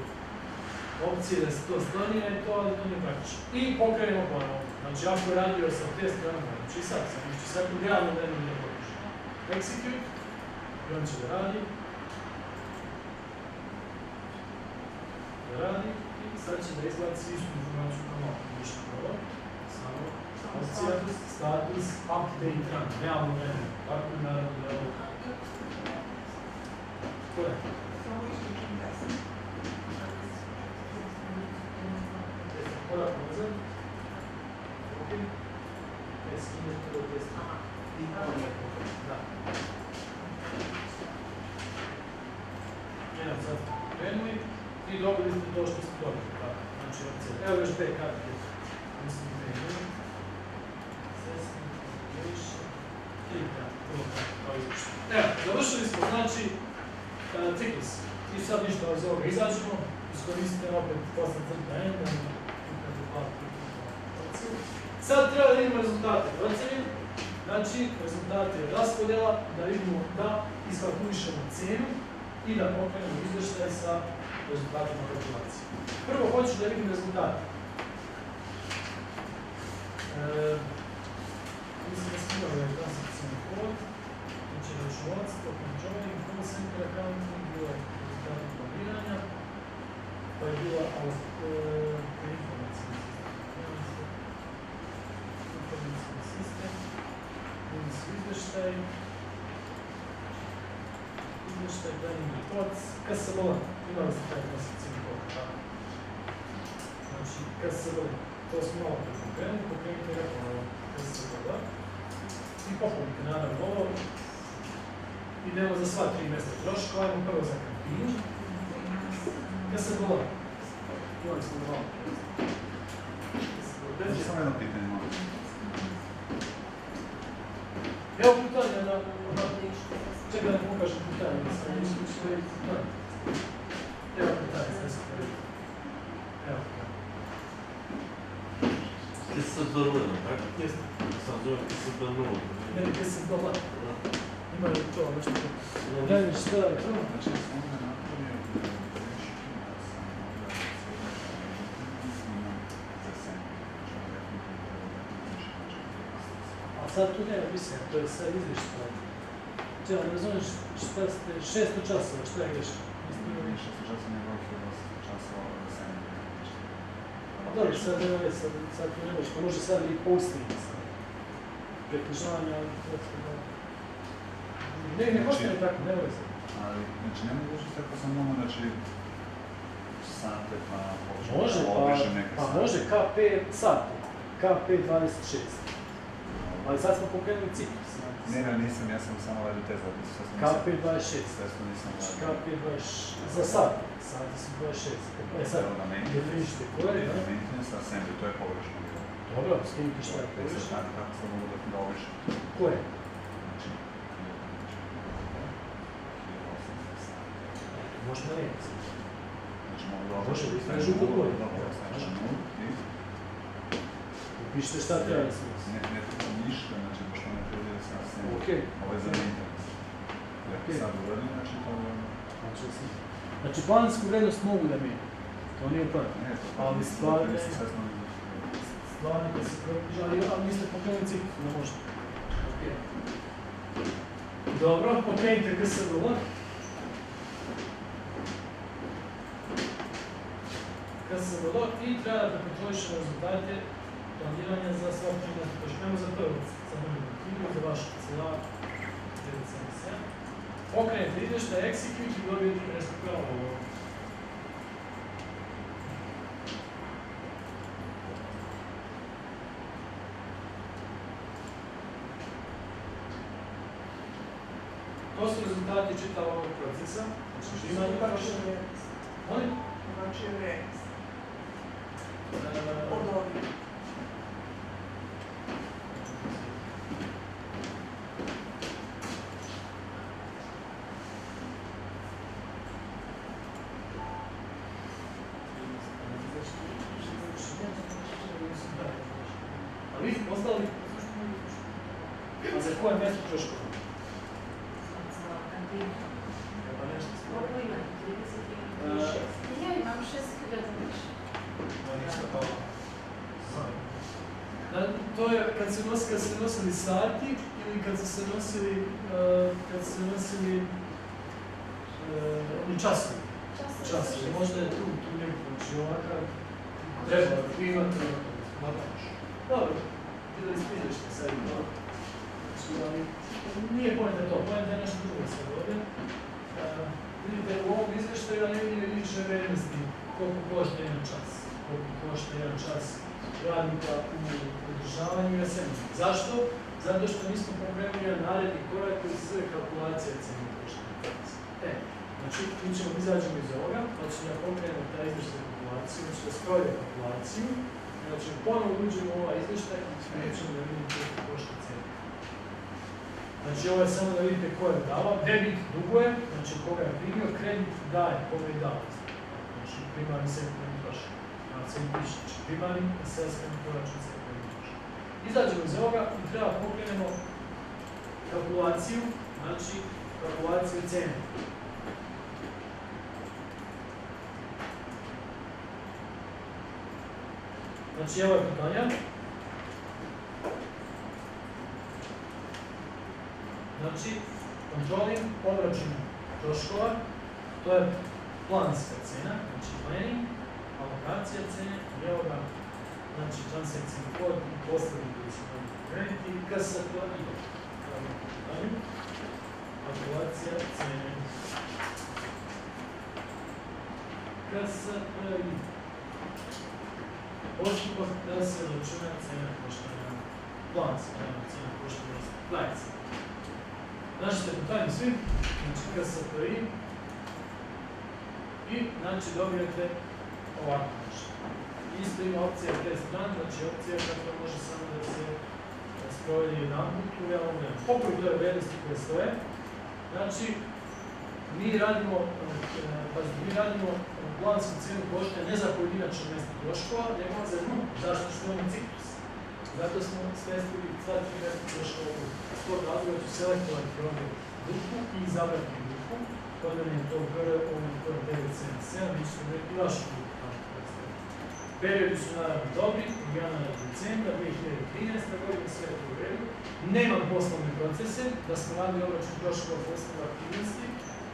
opcije da se to sklonije, to, ali to nije praktično. I pokrenemo ponovno. Znači, ako je radio sa te strane, znači sad sam, znači sad u realnom vremenu ne pokuša. Execute, i on će da radi. Da radi, i sad će da izgleda svi istu informaciju kao malo, ništa prvo. Samo opcija, status, update run, realno vremenu. Tako je naravno da je ovo. Ko je? Korak nazad. Ok. Skinete do testa. I on je pokret. Da. Evo sad smo krenuli i dobili ste to što ste dobili. Tako. Znači opcija. Evo još te kartke. Mislim da je. Sesni, više. I kartke. Prvo kartke. Kao izvršno. Evo, završili smo znači ciklus. I sad ništa iz ovoga izađemo. Iskoristite opet posle crta enda. Sad treba da vidimo rezultate procjene, znači rezultate raspodjela, da vidimo da iskalkulišemo cijenu i da pokrenemo izvještaj sa rezultatima kalkulacije. Prvo hoću da vidim rezultate. Mislim da smo imali ovaj transakcijni kod, znači računovodstvo, controlling, call center accounting, bilo je rezultati planiranja, pa je bila informacija. Informacijski sistem, bili su izvještaj, planning reports, KSBL, imali ste taj transakcijni kod, tako? Znači, KSBL, to smo malo pokrenuti rekao KSBL i popunite naravno ovo, idemo za sva 3 mjesta troškova, ajmo prvo za kantinu, KSBL, imali smo malo. Samo jedno pitanje, molim. Evo pitanje na... Čekaj da pokažem pitanje, da sam išli Evo pitanje, sve se prvi. Evo pitanje. Ti se dovoljno, tako? Jeste. Sam zove ti se dovoljno. Ne, gdje se dola. Ima li to nešto? Ne vidiš šta je to? Znači, on me napravio A sad tu nema pisanja, to je sad izvještaj. Če, ne razumiješ šta ste, 600 časova, šta je greška? Niste imali 600 časa nego 1800 časova od assembly. A dobro, sad nema već, sad to ne može, pa može sad i posting sad. Prekrižavanja, ali ne postane tako, ne može. Ali, znači, ne mogu što tako sam mogu, znači, sate pa početi, Može, opišem neke pa sate. može KP sati, KP 26. Ali sad smo pokrenuli ciklus. Ne, nisam, ja sam samo radio te zapise, sve smo KP 26. sve smo nisam radio. KP 26, za sat, sati su 26. E sad, Evo na definište koje, na ne? maintenance, assembly, to je pogrešno bilo. Dobro, skinite šta je 50 pogrešno. sati, kako sam mogu da opišem. Koje? Znači, 1800 sati. Možda ne. Znači, mogu da Može, opišem. vi ste žuto koje. Dobro, znači 0 i Upišite šta treba da se ne treba ništa, znači, pošto ne treba da se assembly. Ok. Ovo je za maintenance. Ja Ok. sad uradim, znači to je... Znači, plansku vrednost mogu da mijenju. To nije problem. Ne, to Ali mislim, stvarne- to je sve smo izvršili. Stvarno da se prokriža, ali niste pokrenuli ciklus, ne možete. Ok. Dobro, pokrenite GSDL. GSDL i treba da kontroliše rezultate planiranja za svaki dan. Počnemo za prvo, za moju knjigu, za vašu CA 977. Pokrenite izvještaj, execute i dobijete resultat ovo. To su rezultati čitavog ovog procesa. Znači, ima ipak Molim? Znači Rex. E, Od ovih. A vi ostali? A za koje mjesto troškova? Za kantinu. Treba nešto Koliko ima? 36. Ja imam 6000 više. To je kad se nosili sati ili kad su se nosili oni časovi. Časovi, možda je tu neko, znači ovakav treba imati. Dobro, vidjeli smo izvještaj sad i to. Znači, ali nije pojenta to, pojenta je nešto drugo sad ovdje. Vidite, u ovom izvještaju ja ne vidim više vrijednosti koliko košta jedan čas. Koliko košta jedan čas radnika u održavanju i assembly. Zašto? Zato što nismo pripremili jedan naredni korak koji se zove kalkulacija cijene koštanja. Znači, mi ćemo izađemo iz ovoga, znači da pokrenemo taj izvještaj kalkulaciju, znači da strojimo kalkulaciju, znači ponovno uđemo u ovaj izvještaj i nećemo da vidimo koliko košta cijena. Znači, ovo je samo da vidite ko je dao, debit duguje, znači koga je primio, kredit daje, koga je dao. Znači, primarni sekundarni trošak. Znači, se piše, znači primarni i seskreni proračun sekundarni trošak. Izađemo iz ovoga i treba pokrenemo kalkulaciju, znači kalkulaciju cijene. Znači, evo je pitanja. Znači, controlling obračun troškova, to je planska cena, znači planning, alokacija cene, i evo ga, znači transakcijni kod i poslovi koji se mogu pokrenuti i KSP ide. Kalkulacija cene. KSP ide. Postupak da se računa cena koštanja planska, cena koštanja plajca. Znači ste detaljni svi, znači KSPI i znači dobijete ovako nešto. Isto ima opcija test run, znači opcija kakva može samo da se sprovede jedan put u realnom vremenu. Pokoj je vrijednosti koje stoje, znači mi radimo plansku cijenu koštanja ne za pojedinačno mjesto troškova, nego za grupu, zašto što imamo ciklus. Zato smo smestili sva 3 mjesta troškova u grupu. S tog razloga ću selektovati ovdje grupu i izabrati grupu. Kod mene je to ovdje to je 977, vi ćete vidjeti i vašu grupu. Periodi su naravno dobri, od januara do decembra 2013. godine, sve je to u redu. Nemam poslovne procese, da smo radili obračun troškova poslovne aktivnosti,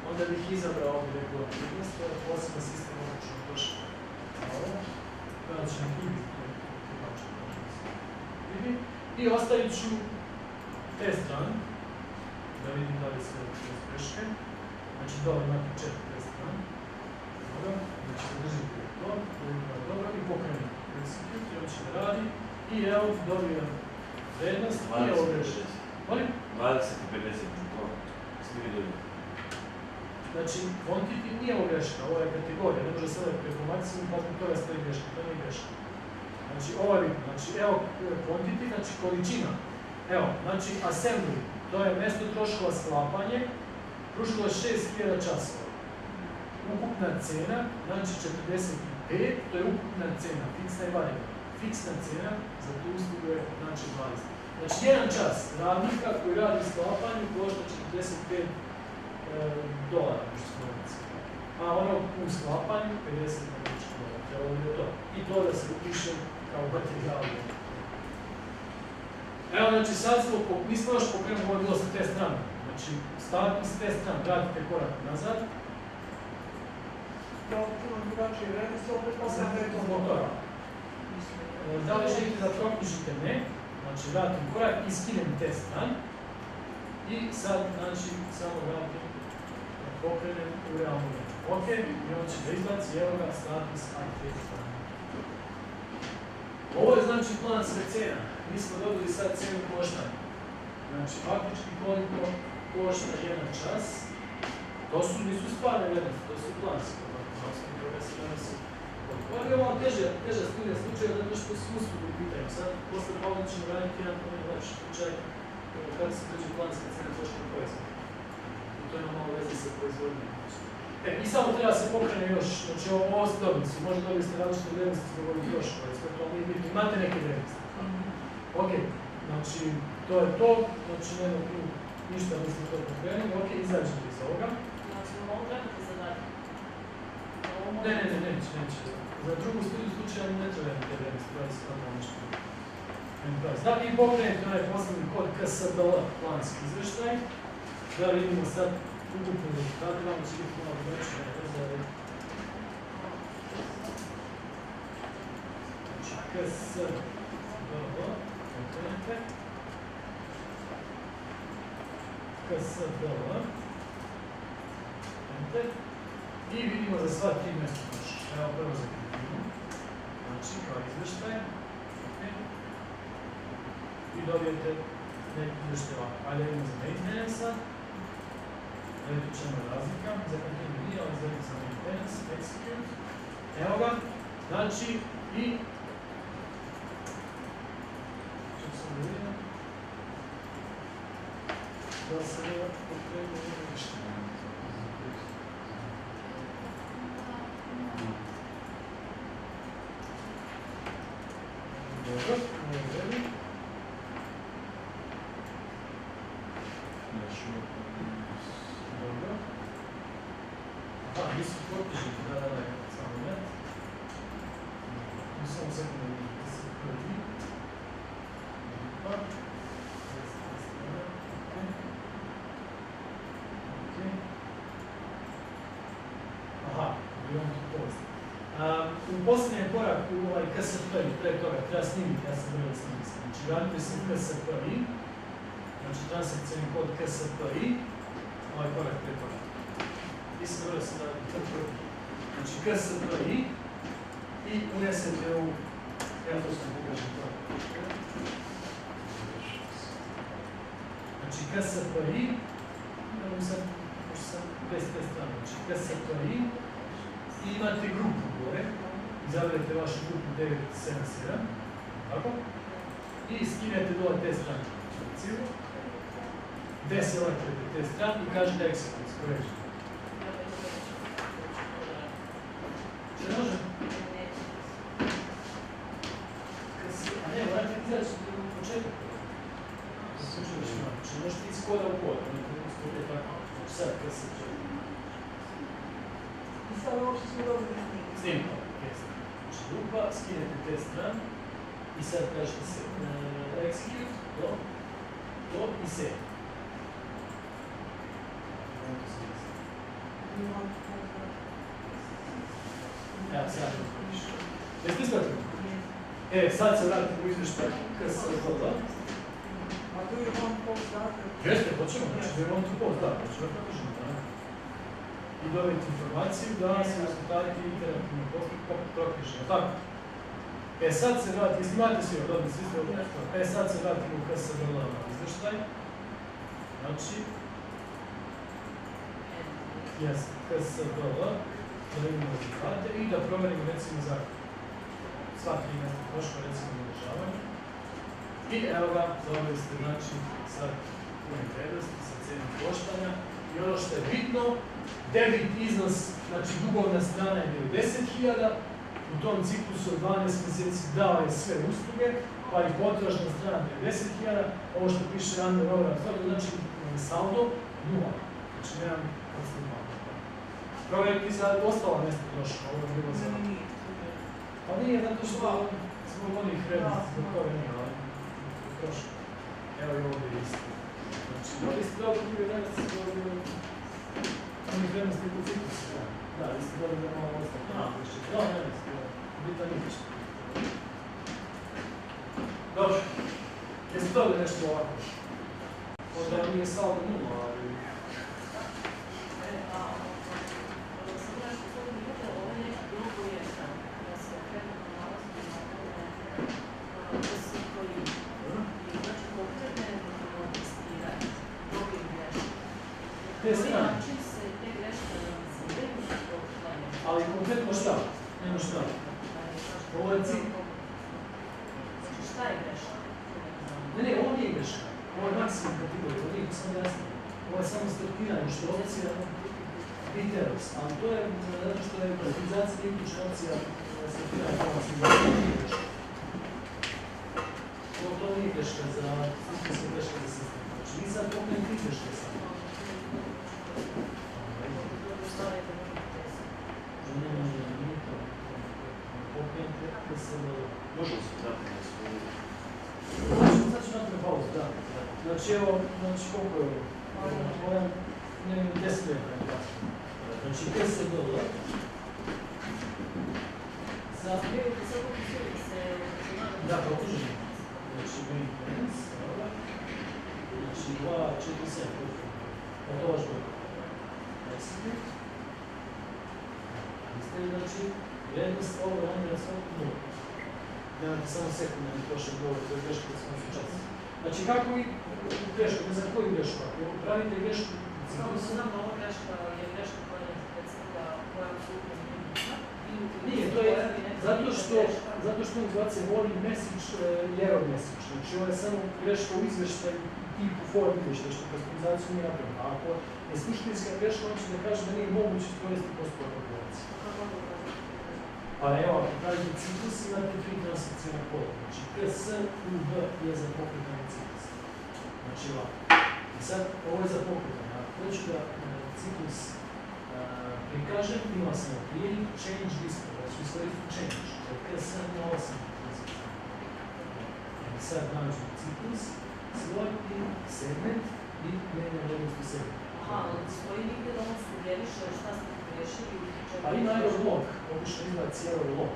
onda bih izabrao ovdje regulativnost, to je posebno sistem obračuna troška. Kada će nam i ostavit ću te strane, da vidim da li se bez greške. Znači dole imate 4 te strane. Dobro, znači zadržite to, dobro i pokrenim execute i on će da radi. I evo dobijem vrednost i ovo greške. Molim? 20 i 50, to ste vi dobili. Znači, quantity nije ovo greška, ovo je kategorija, ne može se ovaj preko maksimum, pa zbog toga stoji greška, to nije greška. Znači, ovo je bitno, znači, evo quantity, znači količina. Evo, znači, assembly, to je mjesto troškova sklapanje, pružilo 6000 časova. Ukupna cena, znači 45, to je ukupna cena, fiksna i variabilna. Fiksna cena za tu uslugu je, znači, 20. Znači, jedan čas radnika koji radi sklapanju košta 45 dolara, možda smo reći. A ono u sklapanju 50 američkih dolara. Trebalo bi to. I to da se upiše kao materijal. Evo, znači sad mi smo još pokrenuli, ovo je bilo sa te strane. Znači, stavite s te strane, vratite korak nazad. Da, puno drugačije vrednosti, opet posle da je to Zbog toga. Da li želite da proknjižite? Ne. Znači, vratim korak i skinem te strane. I sad, znači, samo vratim, pokrenem u realnu vreću. Ok, i on će da izbaci, evo ga, status active strane. Ovo je znači plan sve cena. Mi smo dobili sad cenu koštanja. Znači, faktički koliko košta jedan čas. To nisu stvarne vrednosti, to su planske. Toga se donosi. Ovo je malo teža studija slučaja, zato što su usluge u pitanju. Sad, posle Pavla ćemo raditi jedan lepši slučaj kako se dođe planska cena troškova proizvoda. I to ima malo veze sa proizvodnjom. I samo treba se pokrene još, znači ovo ste dobili su, možda dobili ste različite vrednosti zbog ovih troškova, sve to nije bitno, imate neke vrednosti. Ok, znači to je to, znači nema tu ništa niste to pokrenuli, ok, izađete iz ovoga. Znači, mogu trebati zadatak? Neće. Za drugu studiju slučaja ne treba te vrednosti, treba se tako nešto. Da, i pokrenete onaj poslovni kod KSBL, planski izveštaj, da vidimo sad ukupne rezultate, vamo će biti malo veće rezerve. Znači, KSBL, pokrenete. KSBL, enter. I vidimo za sva 3 mjesta troška. Evo prvo zaklikujemo. Znači, kao izveštaj. I dobijete neki izveštaj ovako. Ajde vidimo za maintenance-a. Vidjet ćemo razlika. Za continue nije, ali za maintenance, execute. Evo ga. Znači, i što sam da vidim? Da se ne pokrenu ništa. Dobro, ovo je redu. Dobro. Aha, nisu potiženi, da, samo net. Samo sekundu da se prvi. Ok. Aha, we want to post. U posljednjem koraku ovaj KSPI, pre toga, treba snimiti, ja sam vrlo snimiti. Znači, radite se KSPI, znači transakcijni kod KSPI, ovaj korak pre toga. Mislim vrlo sam da znači KSPI i unesete u, ja to sam pokažem korak. Znači KSPI, imamo sad, možda sam bez te strane, znači KSPI, i imate grupu gore, izaberete vašu grupu 977, tako? I skinete dole te strane, recimo, deselektrate te strane i kažete execute, skorežite. Če ne može? A ne, morate izaći u početak. Če možete iz koda u kod, ne tako, sad kad se čeka. I sad ovo što smo dobili snimiti. Snimka, jeste. Znači grupa, skinete te strane i sad kažete se execute, to i save. Evo, sad ću više. Jeste ispratili? Sad se vratimo u izvještaj KSVD. A tu je on podatak. Jeste, hoćemo, znači da je on tu podatak, hoćemo da kažemo, da. I dobiti informaciju da se rezultati interaktivnog postupka proknjiže, tako? Sad se vrati, jeste imate svi odobni, svi ste odobni, sad se vratimo u KSVD izvještaj. Znači, KSVD, da vidimo rezultate i da provjerimo recimo za sva 3 mjesta troška, recimo na održavanje. I evo ga, dobili ste znači sad pune prednosti sa cijenom koštanja. I ono što je bitno, debit iznos, znači dugovna strana je bio 10.000, u tom ciklusu od 12 mjeseci dao je sve usluge, pa i potražna strana je 10.000, ovo što piše under overhead, znači saldo 0, znači nemam konstantno. Provjeriti za ostala mjesta troška, ovo je bilo za... Pa nije, zato što zbog onih vrednosti, zbog toga nije, ali troška. Evo i ovdje isto. Znači, ovdje ste dobro druge vrednosti zbog onih vrednosti u ciklusu. Da, vi ste dobro da malo ostati. Da, ne, bitan ništa. Dobro. Jeste dobili nešto ovako? Možda nije saldo 0, ali... Te strane. Ali konkretno šta? Nemo šta? Ovo je cilj. Šta je greška? Ne, ovo nije greška. Ovo je maksimum kategorija, ovo nije samo jasno. Ovo je samo startiranje, što je opcija details, ali to je zato što je kvalifizacija nije uključena opcija startiranja pomoći. To nije greška. To nije greška za sistemske greške za sistem. Znači, mi sad pokrenem 3 greške sad. Možemo se trapiti na svoju... Sad ću napraviti pauzu, da. Znači evo, koliko je ovo? Ovo je 10 minuta. Znači 10 dolara. Za... Da, protuženi. Znači, maintenance, evo. Znači 2.47. Pa to vaš dobro. Estimate. Znači, vrednost ovo je onda svakog 0. Nemate samo sekundarni prošle govor, to je greška kad smo su čas. Znači, kako vi grešku, ne znam koju grešku, ako pravite grešku... Samo se znam, ova greška je greška koja je predstavlja koja su Nije, to je zato što on izbace warning message i error message. Znači, ovo je samo greška u izveštaju tipu form izveštaj, što customizaciju nije napravljeno. A ako je suštinska greška, on će da kaže da nije moguće iskoristiti postupak kalkulacije. Pa evo, ako kažete ciklus, imate 3 transakcijna pola. Znači, KS, UB je za pokretanje ciklusa. Znači, ovako. I sad, ovo je za pokretanje. Ako hoću da ciklus prikažem, imao sam create, change, display. Da ću iskoristiti change. Od KS na 8 transakcijna. I sad nađem ciklus, select segment i menjam vrednost u segmentu. Aha, ali stoji nigdje da on sugeriše šta ste pogrešili? Pa ima error log, obično izbaci error log.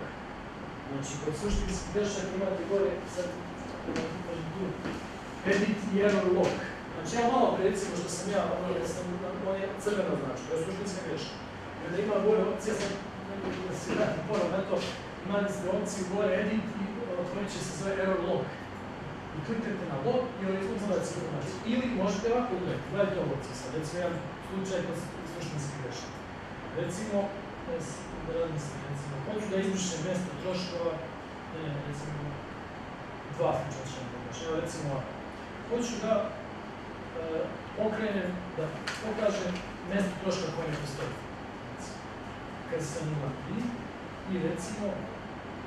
Znači, kod suštinskih grešaka imate gore, sad, edit i error log. Znači, ja malo pre recimo što sam ja, ono je crveno znači, to je suštinska greška. I onda ima gore opcija, sad, da se vratim ponovno na to, imate ste opciju gore edit i otvorit će se zove error log. I kliknete na log i on izbaci informaciju. Ili možete ovako gledati, gledajte ovu opciju sad, recimo jedan slučaj kod suštinskih grešaka. Recimo, hoću da izbrišem mjesto troškova, recimo, 2 slučaja ćemo pomoći. Evo recimo, hoću da okrenem, da pokažem mjesto troška koje ne postoji. Kad sam ima 3 i recimo,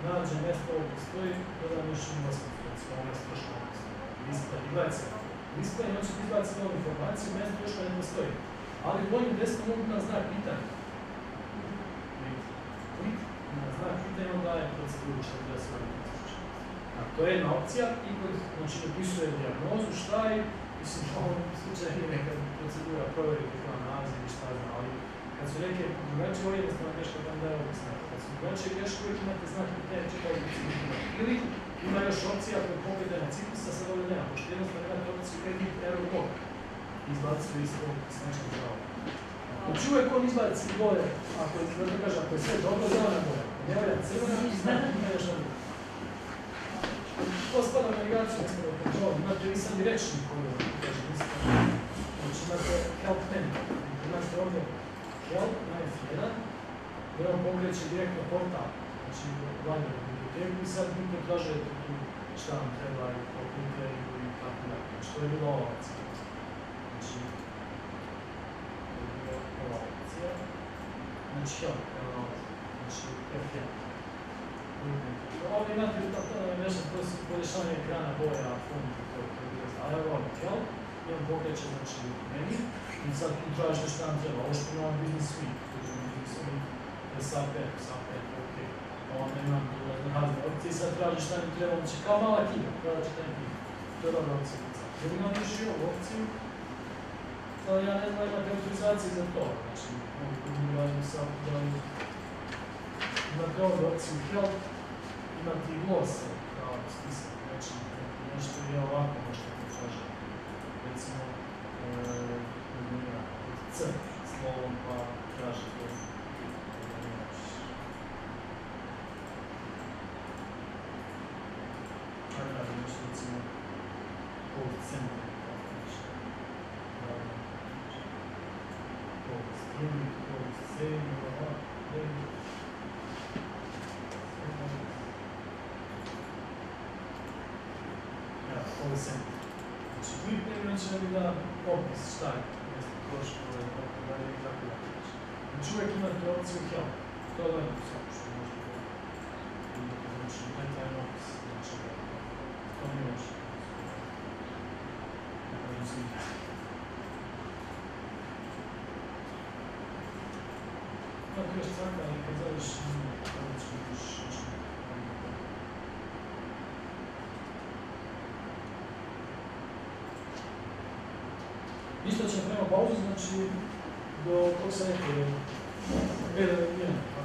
nađem mjesto ovo postoji, dodam još i 8, recimo, ovo mjesto troška ne postoji. Display, i gledaj se. Display, on će izbaciti novu informaciju, mjesto troška ne postoji. Ali brojnim deskom mogu na znak pitanja. Na znak pitanja on daje proceduru što treba se raditi. A to je jedna opcija i kod, znači, dopisuje dijagnozu, šta je, mislim, u ovom slučaju nije neka procedura provjeriti kao naziv i šta zna, ali Kad su neke drugačije, ovo je jednostavno greška da vam daje ovdje znak. Kad su drugačije greške, uvijek imate znak i te čekaju bicikl. Ili ima još opcija ako poglede na ciklusa, sad ovdje nema, pošto jednostavno imate opciju edit error log. Izbacuje iz ovog snečnog prava. Znači uvijek on izbaci boje, ako je sve dobro, zelena boja. Ne valja crvena, znak ima još na drugo. To spada u navigaciju, ne spada u kontrolu. Imate vi sad i rečnik koji vam kaže, znači imate help menu. Imate ovdje help na F1, gdje vam pokreće direktno portal. Znači, vlada u biblioteku i sad vi potražujete tu šta vam treba i po kriteriju i tako da. Znači, to je bila ova opcija. Znači, to je bila ova opcija. Znači, help, evo ovdje. Znači, F1. Ovdje imate nešto podešavanje ekrana boja, fonta, to je bilo zna. Ali evo ovdje help, i on pokreće, znači, menu. I sad tu tražite šta vam treba. Ovo što imamo business suite, SAP, ok. Onda imam tu razne opcije i sad traži šta mi treba, znači kao mala knjiga, kada će taj knjiga. To je dobra opcija. Jer imam još i ovu opciju, sad ja ne znam imate autorizacije za to, znači mogu kombinirati sa imate ovdje opciju help, imate i glose kao spisak, znači nešto je ovako možete potražiti. Recimo, C slovom pa tražite da nešto recimo koeficijente koeficijente. Znači, primjer će mi da opis šta je, mjesto troškove, tako dalje i tako dalje. Znači, uvijek imate opciju help. To je dobro samo što možete vidjeti. Znači, detaljno opis. Znači, to mi je još. Ne kažem svi. Tako još caka, ali kad završim, kada ću još nešto. Isto će prema pauzu, znači do kog se nekaj, 1 minuta.